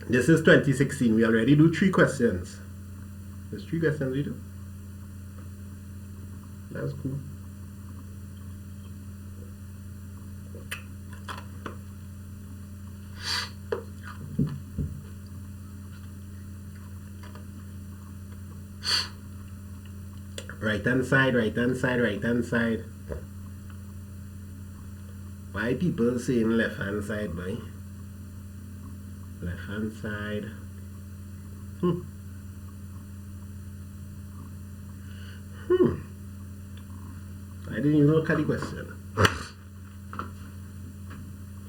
This is 2016. We already do 3 questions. There's 3 questions we do. That's cool. Right hand side. Why people saying left hand side, boy? Left hand side. I didn't even look at the question.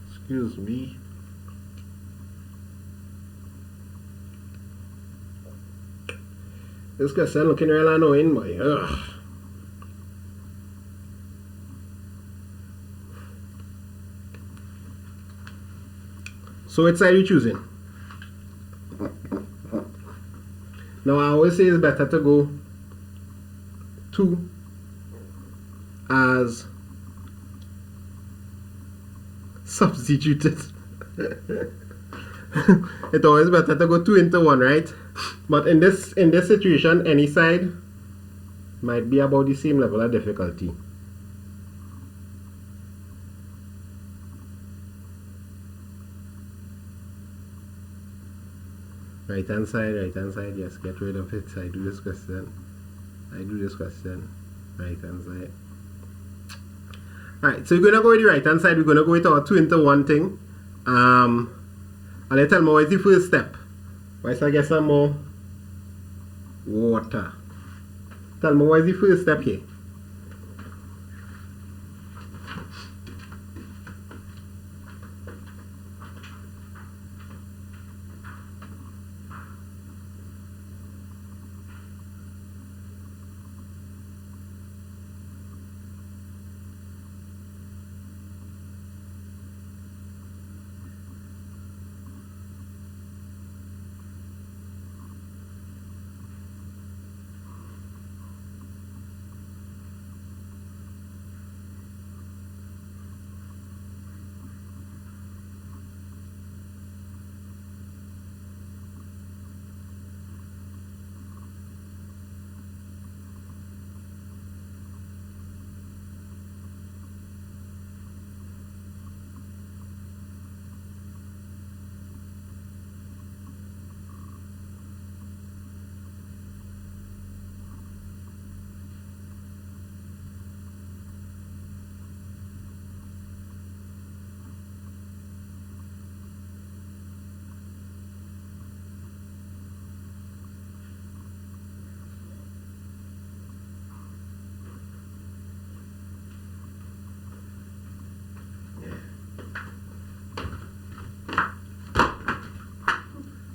Excuse me. This question looking real annoying, boy. Ugh. So which side are you choosing? Now I always say it's better to go 2 as substituted. It's always better to go 2 into 1, right? But in this situation, any side might be about the same level of difficulty. Right hand side, yes, get rid of it. I do this question, right hand side. Alright, so we're gonna go with the right hand side. We're gonna go with our 2 into 1 thing. And I tell me what is the first step. Why should I get some more water? Tell me what is the first step here.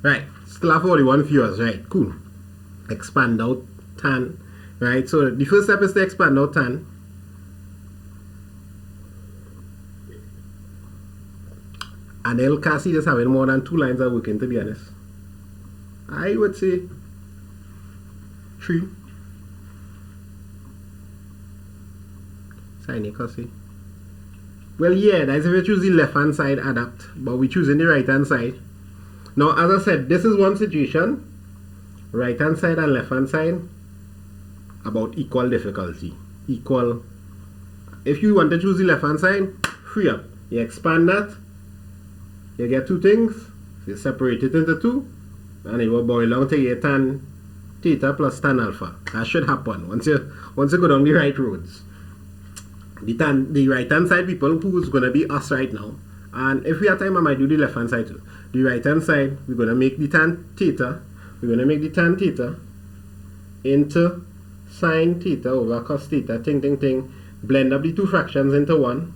Right, still have 41 viewers, right? Cool. Expand out tan, right? So the first step is to expand out tan. And El Kasi is having more than 2 lines of working, to be honest. I would say 3. Sign Kasi. Well, yeah, that's if you choose the left hand side, adapt, but we're choosing the right hand side. Now, as I said, this is one situation, right hand side and left hand side, about equal difficulty. Equal. If you want to choose the left hand side, free up. You expand that, you get 2 things, you separate it into 2, and it will boil down to your tan theta plus tan alpha. That should happen once you go down the right roads. The right hand side people, who's going to be us right now, and if we have time I might do the left hand side too. The right hand side, we're going to make the tan theta, into sine theta over cos theta, ting, blend up the 2 fractions into 1,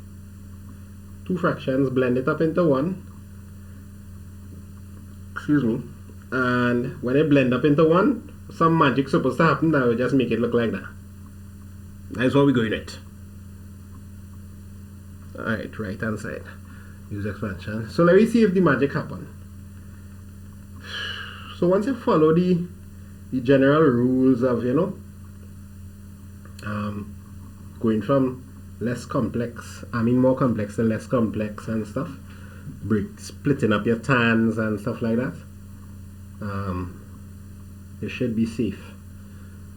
2 fractions, blend it up into 1, excuse me, and when it blend up into 1, some magic supposed to happen that will just make it look like that. That's what we're going at. Alright, right hand side, use expansion. So let me see if the magic happen. So once you follow the general rules of, you know, going from more complex to less complex and stuff, splitting up your tans and stuff like that, you should be safe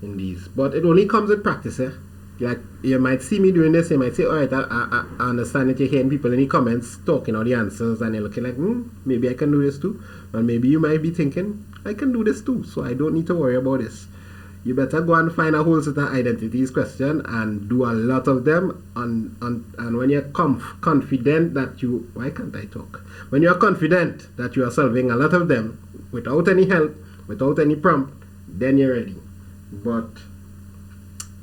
in these. But it only comes with practice, eh? Like, you might see me doing this, you might say, alright, I understand that you're hearing people in the comments talking all the answers, and you're looking like, maybe I can do this too. And maybe you might be thinking, I can do this too, so I don't need to worry about this. You better go and find a whole set of identities question and do a lot of them, and when you're confident that you, why can't I talk? When you're confident that you are solving a lot of them without any help, without any prompt, then you're ready. But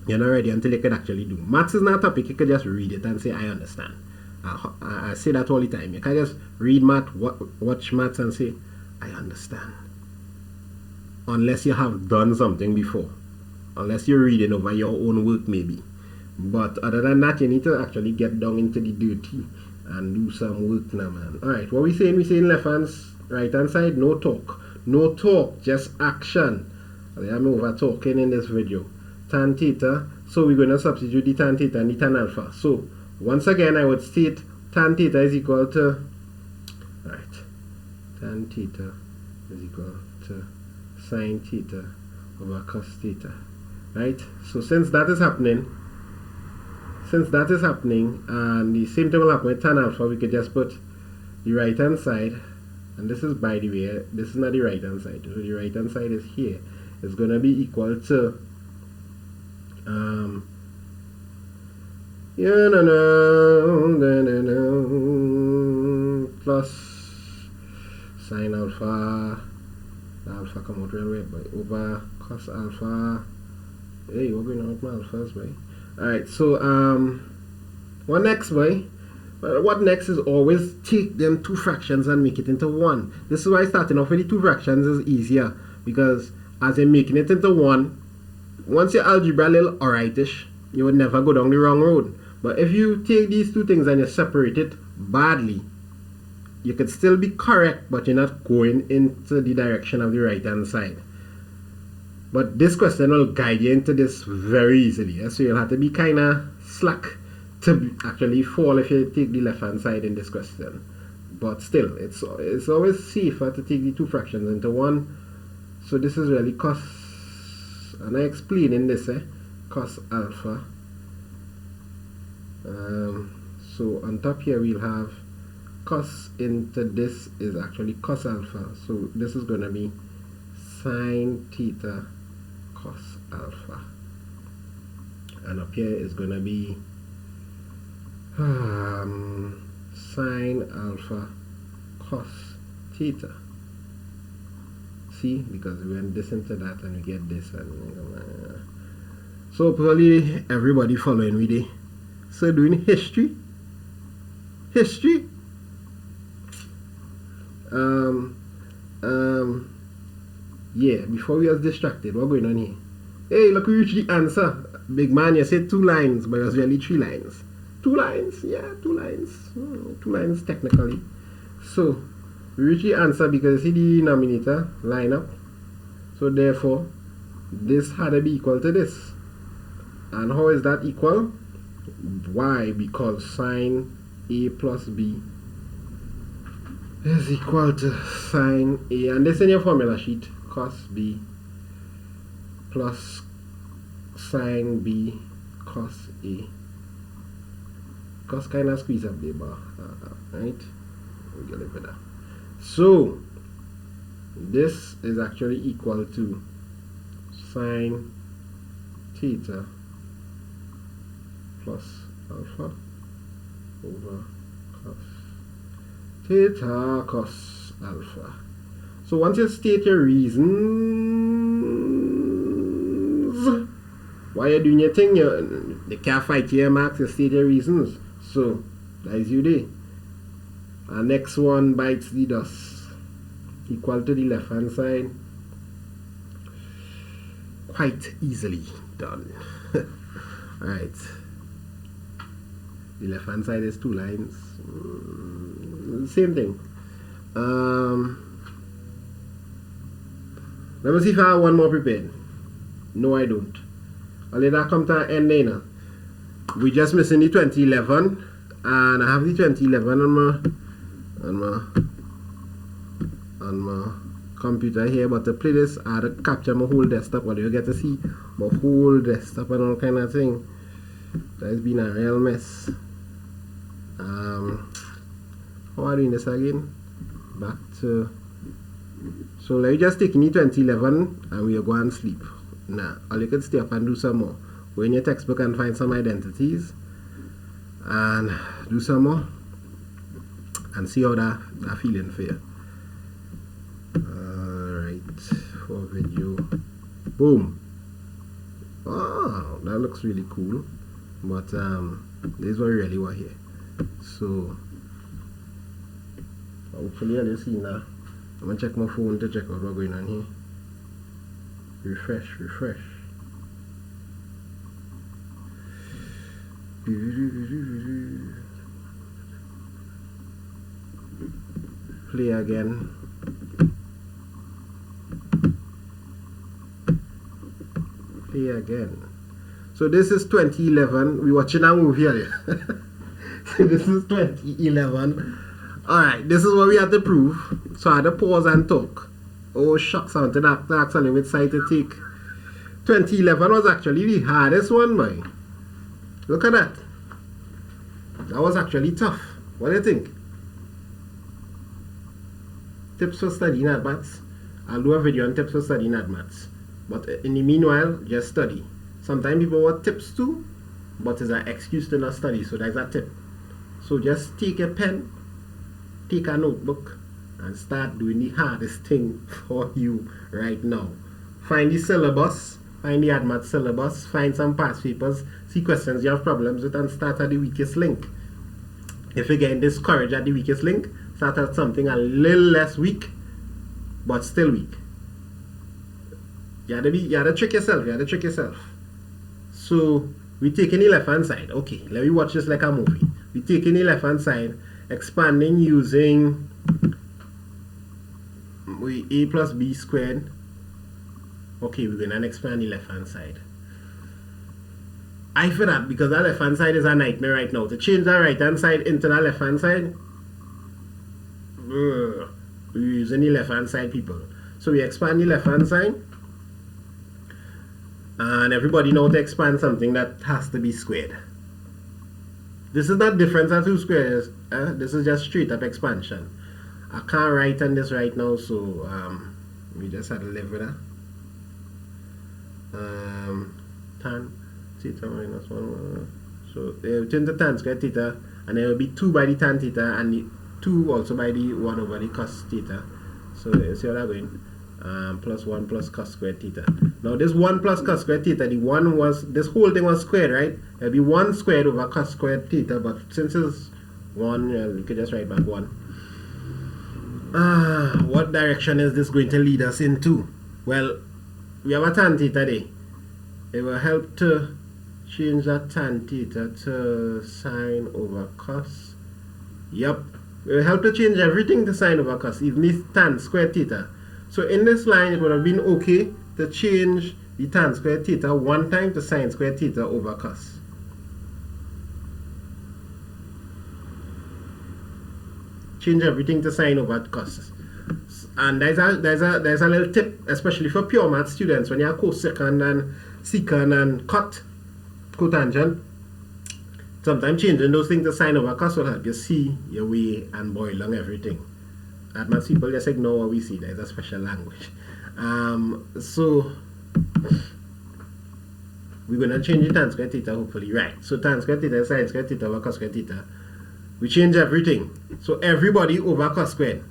you're not ready until you can actually do. Maths is not a topic you can just read it and say, I understand. I say that all the time. You can't just read math, watch maths and say, I understand. Unless you have done something before. Unless you're reading over your own work maybe. But other than that, you need to actually get down into the dirty and do some work now, man. Alright, what we saying? We saying left hand, right hand side, no talk. No talk, just action. I'm over talking in this video. Tan theta, so we're going to substitute the tan theta and the tan alpha. So once again I would state tan theta is equal to, right, tan theta is equal to sine theta over cos theta, right? So since that is happening, and the same thing will happen with tan alpha, we could just put the right hand side, and this is, by the way, this is not the right hand side, so the right hand side is here. It's going to be equal to plus sine alpha come out real weird, boy, over cos alpha. Hey, we're going out my alphas, boy. Alright, so what next, boy? What next is always take them 2 fractions and make it into 1. This is why starting off with the 2 fractions is easier, because as you're making it into 1, once your algebra a little alrightish, you would never go down the wrong road. But if you take these 2 things and you separate it badly, you could still be correct, but you're not going into the direction of the right hand side. But this question will guide you into this very easily, yeah? So you'll have to be kind of slack to actually fall if you take the left hand side in this question. But still, it's always safer to take the 2 fractions into 1. So this is really cos, and I explain in this, cos alpha. So on top here we'll have cos into this is actually cos alpha. So this is going to be sine theta cos alpha. And up here is going to be sine alpha cos theta. See, because we went this into that and we get this, and so probably everybody following with it. So doing history, Yeah, before we was distracted, what's going on here? Hey, look, we reached the answer. Big man, you said 2 lines, but it was really 3 lines. 2 lines, yeah, 2 lines. 2 lines technically. So, we reached the answer because you see the denominator line up. So, therefore, this had to be equal to this. And how is that equal? Why? Because sine A plus B is equal to sine A. And this in your formula sheet. Cos B plus sine B cos A. Cos kind of squeeze up the bar, right? We get it better. So this is actually equal to sine theta plus alpha over cos theta cos alpha. So once you state your reasons, while you're doing your thing, they can't fight your marks, you state your reasons. So that is you there. Our next one bites the dust. Equal to the left hand side. Quite easily done. Alright. The left hand side is 2 lines. Same thing. Let me see if I have one more prepared. No, I don't. I'll let that come to an end now. We just missing the 2011, and I have the 2011 on my computer here. But to play this, I had to capture my whole desktop. But you get to see my whole desktop and all kind of thing. That's been a real mess. How are we doing this again? Back to. So let me just take in the 2011 and we'll go and sleep. Now, or you can stay up and do some more. Go in your textbook and find some identities and do some more and see how that feeling for you. Alright, for video. Boom. Oh, that looks really cool. But this is what we really want here. So hopefully I'll see now. I'm gonna check my phone to check out what's going on here. Refresh. Play again. So this is 2011. We're watching a movie here. So this is 2011. Alright, this is what we had to prove. So I had to pause and talk. Oh shucks, I wanted to ask a which side to take. 2011 was actually the hardest one, boy. Look at that. That was actually tough. What do you think? Tips for studying maths. I'll do a video on tips for studying maths. But in the meanwhile, just study. Sometimes people want tips too, but it's an excuse to not study. So that's a tip. So just take a pen, take a notebook, and start doing the hardest thing for you right now. Find the syllabus, find the AdMath syllabus, find some past papers, see questions you have problems with, and start at the weakest link. If you're getting discouraged at the weakest link, start at something a little less weak, but still weak. You have to trick yourself. So we take in the left hand side. Okay, let me watch this like a movie. We take in the left hand side, expanding using a plus b squared. Okay, we're going to expand the left hand side. I feel that because that left hand side is a nightmare right now. To change that right hand side into that left hand side, we're using the left hand side, people. So we expand the left hand side, and everybody knows to expand something that has to be squared. This is not difference of 2 squares. This is just straight up expansion. I can't write on this right now, so we just had to live with that. Tan theta minus 1. So change the tan square theta, and then it will be 2 by the tan theta, and the 2 also by the 1 over the cos theta. So you see how that's going? Plus 1 plus cos squared theta. Now this 1 plus cos squared theta, the 1 was, this whole thing was squared, right? It will be 1 squared over cos squared theta, but since it's 1, you could just write back 1. What direction is this going to lead us into? Well, we have a tan theta there. It will help to change that tan theta to sine over cos. Yep, it will help to change everything to sine over cos, even this tan squared theta. So in this line, it would have been okay to change the tan squared theta one time to sine squared theta over cos. Change everything to sine over cos. And there's a little tip, especially for pure math students, when you have cosecant and secant and cotangent. Sometimes changing those things to sine over cos will help you see your way and boil on everything. Advanced people just ignore what we see. There's a special language. So we're going to change the tan squared theta, hopefully. Right. So tan squared theta, sine squared theta over cos squared theta. We change everything. So everybody over cos squared.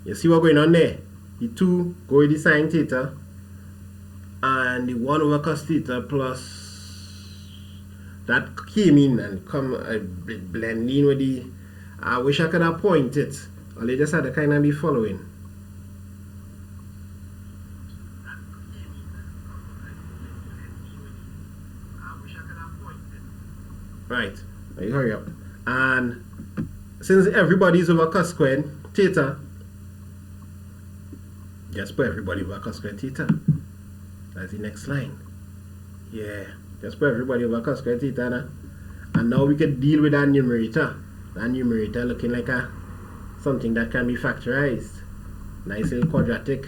You see what's going on there? The 2 go with the sine theta, and the 1 over cos theta plus that came in and come blend in with the. I wish I could have pointed. Or they just had to kind of be following. Right. You hurry up. And since everybody is over cos squared theta, just put everybody over cos squared theta. That's the next line. Yeah. Just put everybody over cos squared theta now. And now we can deal with that numerator. That numerator looking like a something that can be factorized. Nice little quadratic.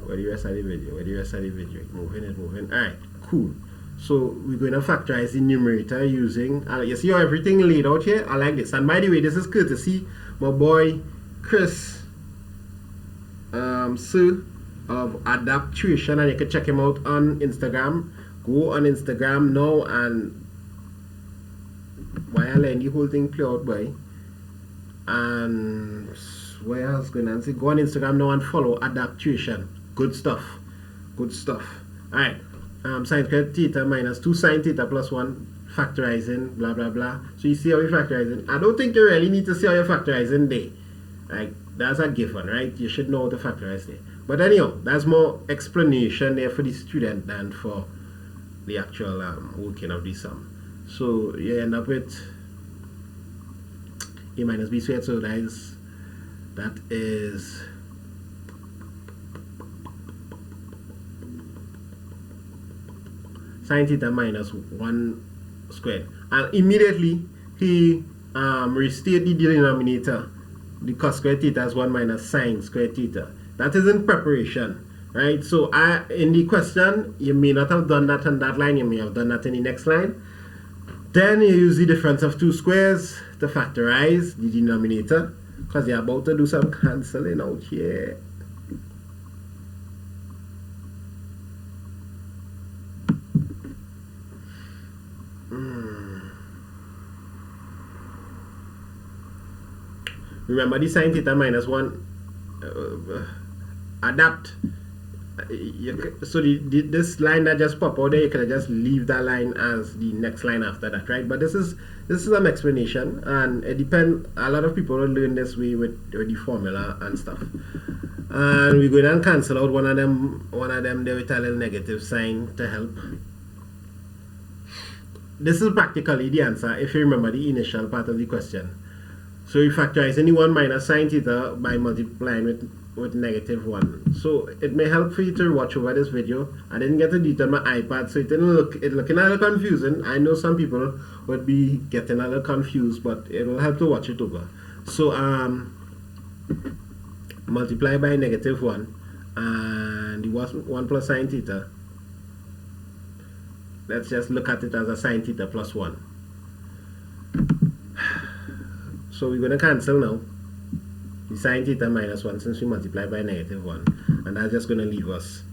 Where the rest of the video? Where the rest of the video? Moving. Alright, cool. So we're going to factorize the numerator using, you see how everything laid out here? I like this. And by the way, this is courtesy my boy Chris Sue of Adaptation, and you can check him out on Instagram. Go on Instagram now, and why I let the whole thing play out, boy. And where else going on? Go on Instagram now and follow Adaptation. Good stuff. Alright. Sine squared theta minus 2 sine theta plus 1 factorizing, blah blah blah. So you see how we're factorizing. I don't think you really need to see how you're factorizing there. Like, that's a given, right? You should know how to factorize there. But anyhow, that's more explanation there for the student than for the actual working of the sum. So you end up with a minus b squared. So that is sine theta minus 1 squared. And immediately he restate the denominator. The cos squared theta is 1 minus sine squared theta. That is in preparation, right? So in the question, you may not have done that on that line. You may have done that in the next line. Then you use the difference of 2 squares to factorize the denominator, because you're about to do some cancelling out here. Remember the sine theta minus 1 adapt. So this line that just pop out there, you can just leave that line as the next line after that, right? But this is some explanation, and it depends. A lot of people will learn this way with the formula and stuff. And we're going to cancel out one of them there with a little negative sign to help. This is practically the answer if you remember the initial part of the question. So we factorize any 1 minus sine theta by multiplying with negative 1. So it may help for you to watch over this video. I didn't get to do it on my iPad, so it's looking a little confusing. I know some people would be getting a little confused, but it will help to watch it over. So multiply by negative 1, and the 1 plus sine theta. Let's just look at it as a sine theta plus 1. So we're going to cancel now the sine theta minus 1 since we multiply by negative 1, and that's just going to leave us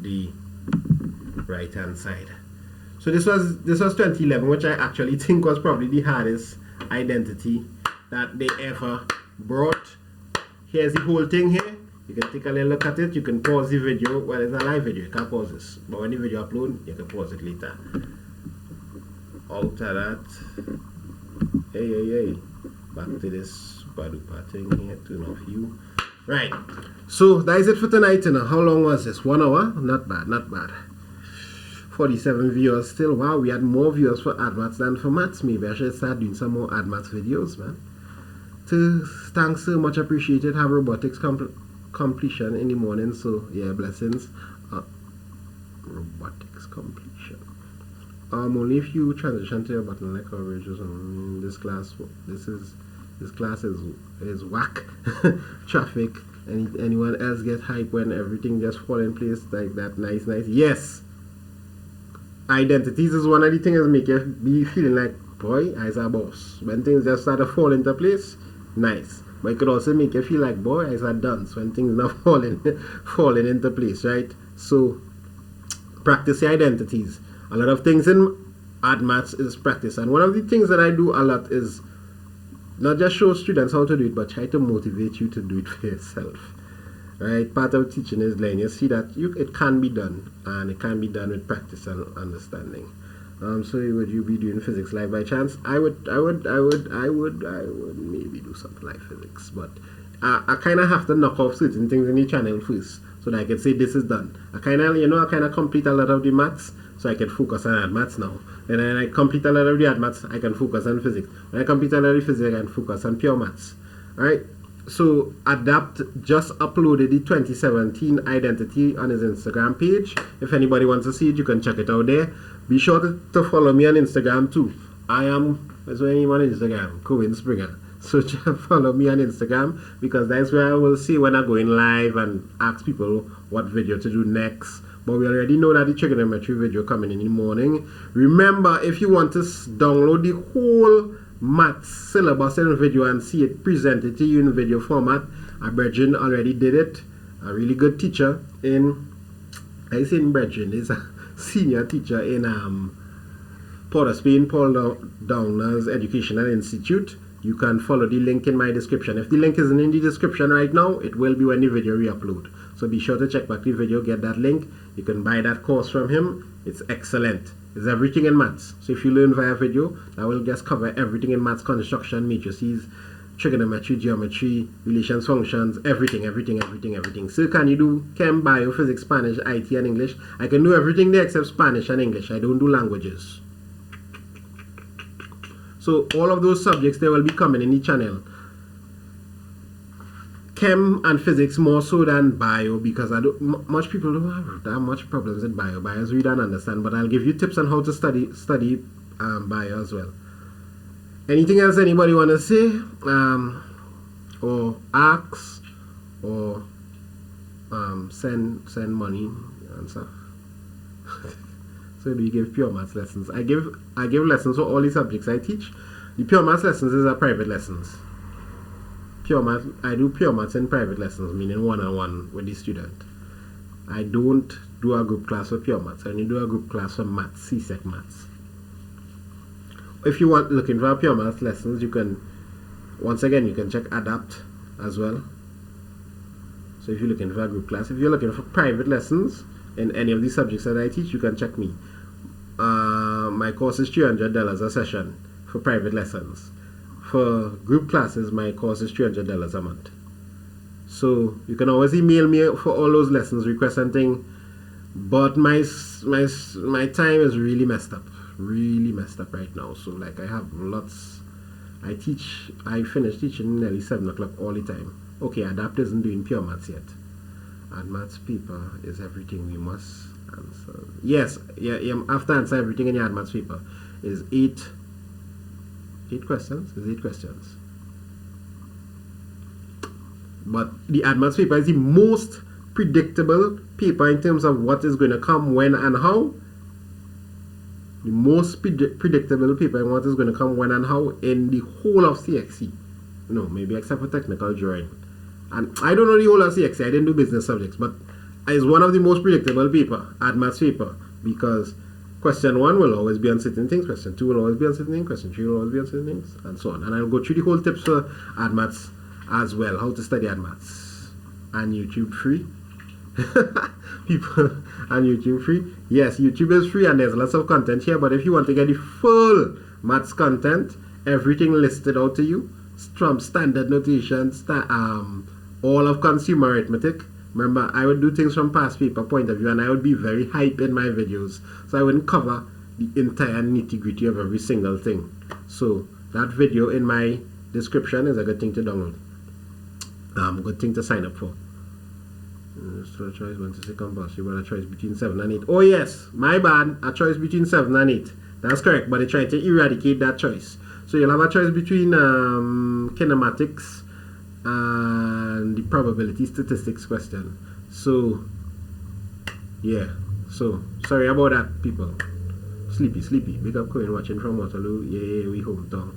the right hand side. So this was 2011, which I actually think was probably the hardest identity that they ever brought. Here's the whole thing here. You can take a little look at it. You can pause the video. Well, it's a live video, you can't pause this, but when the video upload, you can pause it later. Out of that. Hey. back to this Badupa thing here, turn off you. Right, so that is it for tonight. How long was this? 1 hour? Not bad, not bad. 47 viewers still. Wow, we had more viewers for AdMaths than for maths. Maybe I should start doing some more AdMaths videos, man. Thanks so much, appreciated. Have robotics completion in the morning, so yeah, blessings. Robotics completion. Only if you transition to your bottleneck coverage or something. This class is whack. Traffic. Anyone else get hype when everything just fall in place like that? Nice. Yes. Identities is one of the things that make you be feeling like, boy, I's a boss. When things just start to fall into place, nice. But it could also make you feel like, boy, I's a dunce when things not falling into place, right? So practice your identities. A lot of things in AdMaths is practice, and one of the things that I do a lot is not just show students how to do it, but try to motivate you to do it for yourself. Right? Part of teaching is letting you see that it can be done, and it can be done with practice and understanding. So would you be doing physics live by chance? I would maybe do something like physics, but I kind of have to knock off certain things in the channel first, so that I can say this is done. I kind of complete a lot of the maths, so I can focus on AdMaths now. And then I complete a lot of the AdMaths, I can focus on physics. When I complete a lot of the physics, I can focus on pure maths. Alright? So Adapt just uploaded the 2017 identity on his Instagram page. If anybody wants to see it, you can check it out there. Be sure to follow me on Instagram too. There's my name on Instagram, Cohen Springer. So follow me on Instagram, because that's where I will see when I'm going live and ask people what video to do next. But we already know that the trigonometry video coming in the morning. Remember, if you want to download the whole maths syllabus in video and see it presented to you in video format, Brethren already did it. A really good teacher is a senior teacher in Port of Spain, Paul Downers Educational Institute. You can follow the link in my description. If the link isn't in the description right now, it will be when the video re-upload. So be sure to check back the video, get that link. You can buy that course from him. It's excellent. It's everything in maths. So if you learn via video, that will just cover everything in maths: construction, matrices, trigonometry, geometry, relations, functions, everything. So can you do chem, bio, physics, Spanish, IT, and English? I can do everything there except Spanish and English. I don't do languages. So all of those subjects, they will be coming in the channel. Chem and physics more so than bio, because much people don't have that much problems with bio. Bio is read and understand, but I'll give you tips on how to study bio as well. Anything else anybody want to say, or ask, or send money and stuff? So do you give pure maths lessons? I give lessons for all the subjects I teach. The pure maths lessons is private lessons. I do pure maths in private lessons, meaning one-on-one with the student. I don't do a group class for pure maths. I only do a group class for maths, CSEC maths. If you want looking for pure maths lessons, you can check Adapt as well. So if you're looking for a group class, if you're looking for private lessons in any of the subjects that I teach, you can check me. My course is $300 a session for private lessons. For group classes, my course is $300 a month. So you can always email me for all those lessons, requests and things. But my time is really messed up right now. So like I have lots. I finish teaching nearly 7 o'clock all the time. Okay, Adapt isn't doing pure maths yet. AdMaths paper is everything we must answer. Yes, you have to answer everything in your AdMaths paper. Is 8 questions? Is 8 questions. But the AdMaths paper is the most predictable paper in terms of what is going to come, when, and how. The most predictable paper in what is going to come, when, and how in the whole of CXC. No, maybe except for technical drawing. And I don't know the whole of CXC. I didn't do business subjects, but it's one of the most predictable paper, AdMaths paper, because question 1 will always be on certain things, question 2 will always be on certain things, question 3 will always be on certain things, and so on. And I'll go through the whole tips for AdMaths as well, how to study AdMaths. And YouTube free. People on YouTube free. Yes, YouTube is free and there's lots of content here, but if you want to get the full maths content, everything listed out to you, from standard notation, all of consumer arithmetic. Remember, I would do things from past paper point of view, and I would be very hype in my videos. So I wouldn't cover the entire nitty-gritty of every single thing. So that video in my description is a good thing to download. Good thing to sign up for. So a choice, want to say compulsory, but a choice between 7 and 8. Oh yes, my bad, a choice between 7 and 8. That's correct, but they're trying to eradicate that choice. So you'll have a choice between kinematics and the probability statistics question. So yeah, so sorry about that, people. Sleepy. Big up Cohen watching from Waterloo. Yeah, we hometown.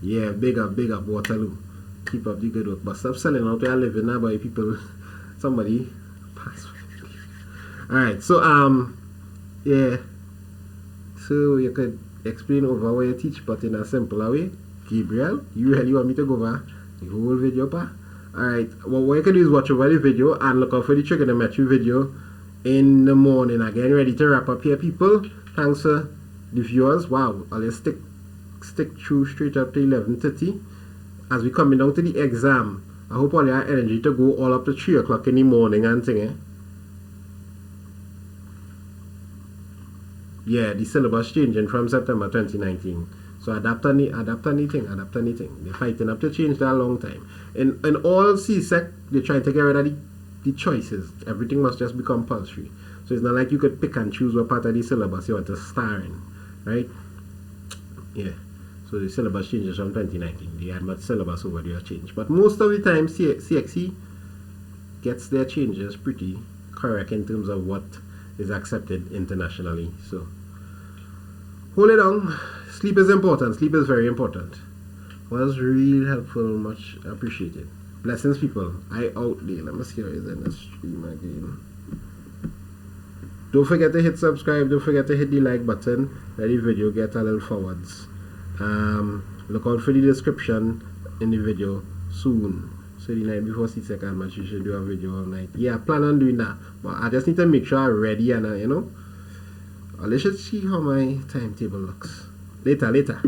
Yeah, big up Waterloo. Keep up the good work, but stop selling out where I live in now, boy. People, somebody pass. Alright, so yeah, so you could explain over what you teach, but in a simpler way. Gabriel, you really want me to go over the whole video, pa? Alright, well, what you can do is watch over the video and look out for the trigonometry video in the morning. Again, ready to wrap up here, people. Thanks for the viewers. Wow, I'll just stick through straight up to 11:30. As we coming down to the exam, I hope all you have energy to go all up to 3 o'clock in the morning and thing, eh? Yeah, the syllabus changing from September 2019. So adapt anything. They're fighting up to change that a long time. In all CSEC, they're trying to get rid of the choices. Everything must just be compulsory. So it's not like you could pick and choose what part of the syllabus you want to star in, right? Yeah. So the syllabus changes from 2019. They had much syllabus over there changed. But most of the time, CXC gets their changes pretty correct in terms of what is accepted internationally. So hold it down. Sleep is important. Sleep is very important. Was real helpful. Much appreciated. Blessings, people. I out there. Let me see how it is in the stream again. Don't forget to hit subscribe. Don't forget to hit the like button. Let the video get a little forwards. Look out for the description in the video soon. So the night before CSEC and match, you should do a video all night. Yeah, I plan on doing that. But I just need to make sure I'm ready and you know. Let's just see how my timetable looks. Later.